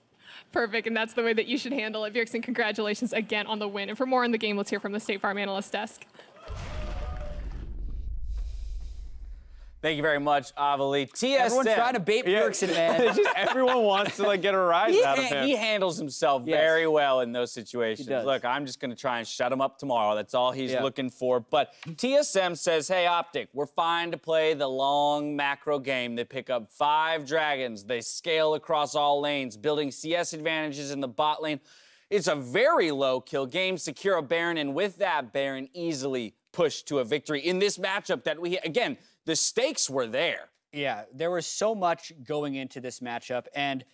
[SPEAKER 4] Perfect, and that's the way that you should handle it. Bjergsen, congratulations again on the win. And for more on the game, let's hear from the State Farm Analyst Desk.
[SPEAKER 6] Thank you very much, Avali. TSM.
[SPEAKER 7] Everyone's trying to bait Bjergsen, man.
[SPEAKER 2] It's just everyone wants to get a rise out of him.
[SPEAKER 6] He handles himself very well in those situations.
[SPEAKER 7] He does.
[SPEAKER 6] Look, I'm just going to try and shut him up tomorrow. That's all he's looking for. But TSM says, hey, OpTic, we're fine to play the long macro game. They pick up 5 dragons. They scale across all lanes, building CS advantages in the bot lane. It's a very low kill game. Secure a Baron, and with that, Baron easily pushed to a victory in this matchup that we, again, the stakes were there.
[SPEAKER 7] Yeah, there was so much going into this matchup. And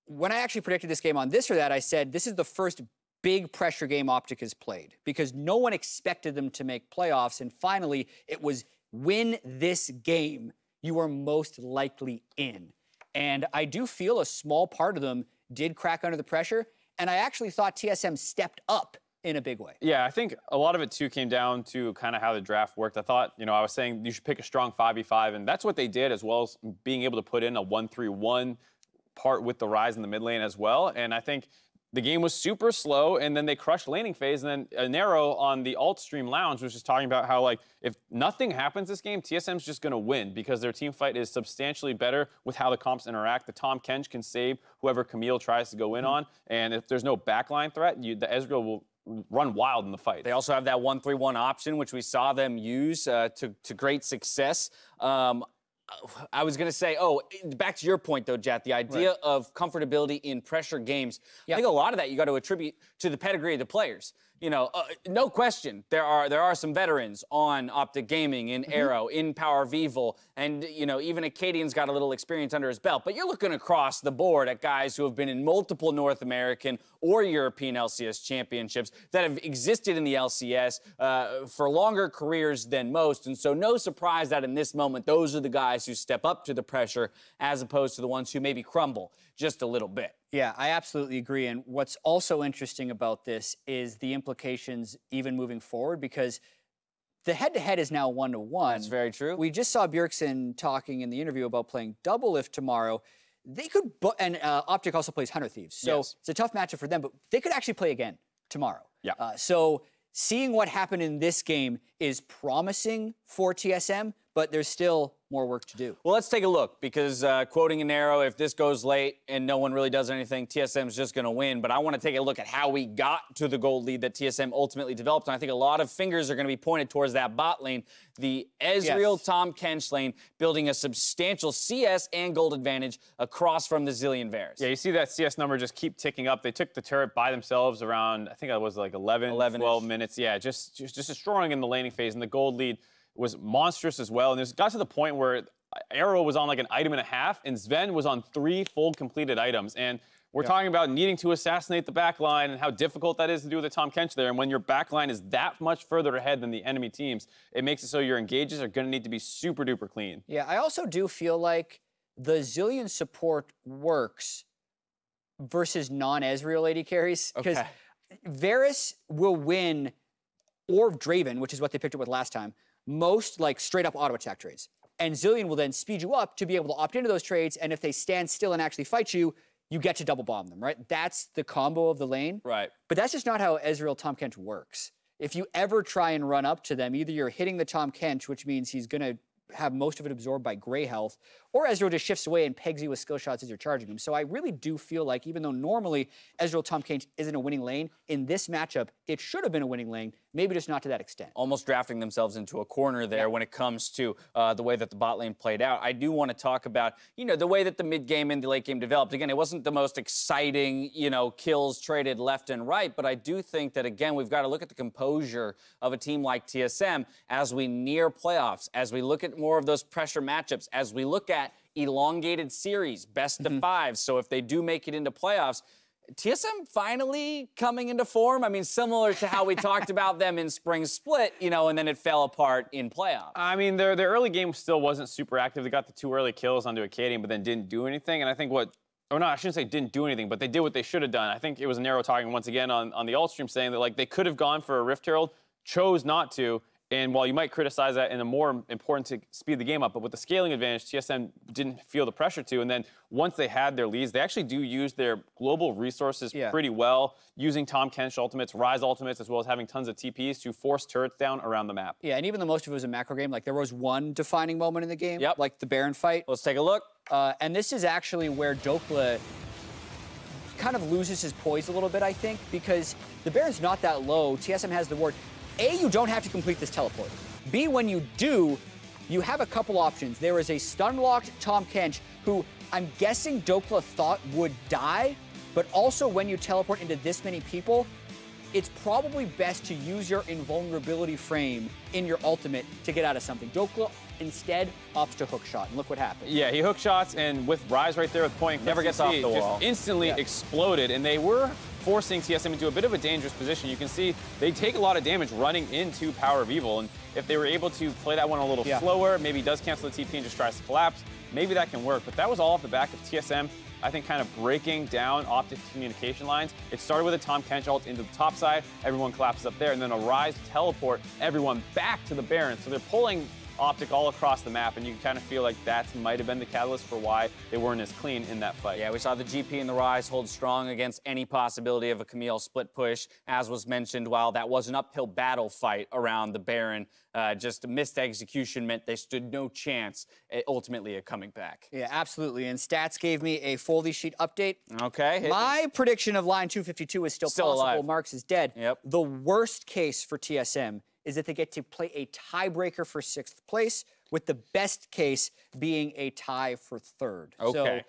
[SPEAKER 7] when I actually predicted this game on This or That, I said this is the first big pressure game OpTic has played because no one expected them to make playoffs. And finally, it was win this game, you are most likely in. And I do feel a small part of them did crack under the pressure. And I actually thought TSM stepped up in a big way.
[SPEAKER 2] Yeah, I think a lot of it, too, came down to kind of how the draft worked. I thought, I was saying you should pick a strong 5v5, and that's what they did, as well as being able to put in a 1-3-1 part with the Rise in the mid lane as well. And I think the game was super slow, and then they crushed laning phase, and then Nero on the alt stream lounge was just talking about how, if nothing happens this game, TSM's just going to win because their team fight is substantially better with how the comps interact. The Tahm Kench can save whoever Camille tries to go in on, and if there's no backline threat, the Ezreal will run wild in the fight.
[SPEAKER 6] They also have that 1-3-1 option, which we saw them use to great success. I was going to say, back to your point, though, Jat, the idea of comfortability in pressure games. I think a lot of that you got to attribute to the pedigree of the players. No question, there are some veterans on OpTic Gaming, in Arrow, in Power Vival, and, even Acadian's got a little experience under his belt. But you're looking across the board at guys who have been in multiple North American or European LCS championships that have existed in the LCS for longer careers than most. And so no surprise that in this moment, those are the guys who step up to the pressure as opposed to the ones who maybe crumble just a little bit.
[SPEAKER 7] Yeah, I absolutely agree. And what's also interesting about this is the implications even moving forward, because the head-to-head is now 1-to-1.
[SPEAKER 6] That's very true.
[SPEAKER 7] We just saw Bjergsen talking in the interview about playing Doublelift tomorrow. They could, and OpTic also plays Hunter Thieves. So it's a tough matchup for them, but they could actually play again tomorrow.
[SPEAKER 2] Yeah.
[SPEAKER 7] So seeing what happened in this game is promising for TSM, but there's still more work to do.
[SPEAKER 6] Well, let's take a look, because quoting an Arrow, if this goes late and no one really does anything, TSM's just going to win. But I want to take a look at how we got to the gold lead that TSM ultimately developed. And I think a lot of fingers are going to be pointed towards that bot lane, the Ezreal Tahm Kench lane, building a substantial CS and gold advantage across from the Zillion Varus.
[SPEAKER 2] Yeah, you see that CS number just keep ticking up. They took the turret by themselves around, I think it was 12 minutes. Yeah, just destroying in the laning phase, and the gold lead was monstrous as well. And it got to the point where Arrow was on an item and a half, and Sven was on 3 full completed items. And we're talking about needing to assassinate the backline and how difficult that is to do with the Tahm Kench there. And when your backline is that much further ahead than the enemy teams, it makes it so your engages are going to need to be super duper clean.
[SPEAKER 7] Yeah, I also do feel like the Zillion support works versus non-Ezreal AD carries, because Varus will win, or Draven, which is what they picked up with last time, most straight up auto attack trades. And Zillion will then speed you up to be able to opt into those trades, and if they stand still and actually fight you, you get to double bomb them, right? That's the combo of the lane.
[SPEAKER 6] Right.
[SPEAKER 7] But that's just not how Ezreal Tahm Kench works. If you ever try and run up to them, either you're hitting the Tahm Kench, which means he's going to have most of it absorbed by Gray Health, or Ezreal just shifts away and pegs you with skill shots as you're charging him. So I really do feel like, even though normally Ezreal Tahm Kench isn't a winning lane, in this matchup, it should have been a winning lane, maybe just not to that extent.
[SPEAKER 6] Almost drafting themselves into a corner there when it comes to the way that the bot lane played out. I do want to talk about, the way that the mid game and the late game developed. Again, it wasn't the most exciting, kills traded left and right, but I do think that, again, we've got to look at the composure of a team like TSM as we near playoffs, as we look at more of those pressure matchups, as we look at elongated series, best of five. So if they do make it into playoffs, TSM finally coming into form. I mean, similar to how we talked about them in spring split, and then it fell apart in playoffs.
[SPEAKER 8] I mean, their early game still wasn't super active. They got the 2 early kills onto Acadian, but then didn't do anything. And I think I shouldn't say didn't do anything, but they did what they should have done. I think it was Nero talking once again on the alt stream, saying that, like, they could have gone for a Rift Herald, chose not to. And while you might criticize that in a more important to speed the game up, but with the scaling advantage, TSM didn't feel the pressure to. And then once they had their leads, they actually do use their global resources pretty well, using Tahm Kench ultimates, Ryze ultimates, as well as having tons of TPs to force turrets down around the map.
[SPEAKER 7] Yeah, and even though most of it was a macro game, like there was one defining moment in the game, like the Baron fight.
[SPEAKER 6] Let's take a look.
[SPEAKER 7] And this is actually where Dokla kind of loses his poise a little bit, I think, because the Baron's not that low. TSM has the ward. A, you don't have to complete this teleport. B, when you do, you have a couple options. There is a stun-locked Tahm Kench, who I'm guessing Dokla thought would die, but also when you teleport into this many people, it's probably best to use your invulnerability frame in your ultimate to get out of something. Dokla instead opts to hook shot, and look what happened.
[SPEAKER 8] Yeah, he hook shots, and with Ryze right there with point,
[SPEAKER 6] never gets off the wall.
[SPEAKER 8] Just instantly exploded, and they were forcing TSM into a bit of a dangerous position. You can see they take a lot of damage running into Power of Evil, and if they were able to play that one a little slower, maybe does cancel the TP and just tries to collapse, maybe that can work. But that was all off the back of TSM, I think, kind of breaking down OpTic communication lines. It started with a Tahm Kench ult into the top side, everyone collapses up there, and then a Ryze teleport everyone back to the Baron. So they're pulling OpTic all across the map, and you can kind of feel like that might have been the catalyst for why they weren't as clean in that fight.
[SPEAKER 6] Yeah, we saw the GP and the Ryze hold strong against any possibility of a Camille split push, as was mentioned. While that was an uphill battle fight around the Baron, just missed execution meant they stood no chance ultimately at coming back.
[SPEAKER 7] Yeah, absolutely. And Stats gave me a Foldy sheet update.
[SPEAKER 6] Okay.
[SPEAKER 7] My prediction of line 252 is still possible.
[SPEAKER 6] Alive.
[SPEAKER 7] Marks is dead.
[SPEAKER 6] Yep.
[SPEAKER 7] The worst case for TSM is that they get to play a tiebreaker for 6th place, with the best case being a tie for 3rd.
[SPEAKER 6] Okay.
[SPEAKER 7] So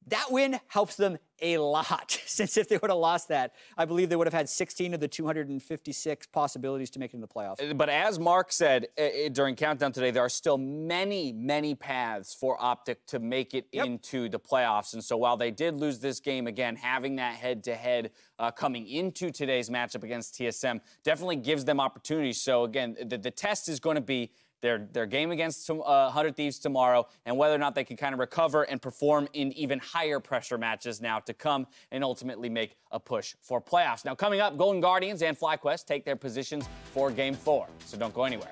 [SPEAKER 7] that win helps them a lot, since if they would have lost that, I believe they would have had 16 of the 256 possibilities to make it in the playoffs.
[SPEAKER 6] But as Mark said during Countdown today, there are still many, many paths for OpTic to make it into the playoffs. And so while they did lose this game, again, having that head-to-head coming into today's matchup against TSM definitely gives them opportunities. So again, the test is going to be their game against 100 Thieves tomorrow, and whether or not they can kind of recover and perform in even higher pressure matches now to come and ultimately make a push for playoffs. Now coming up, Golden Guardians and FlyQuest take their positions for Game 4, so don't go anywhere.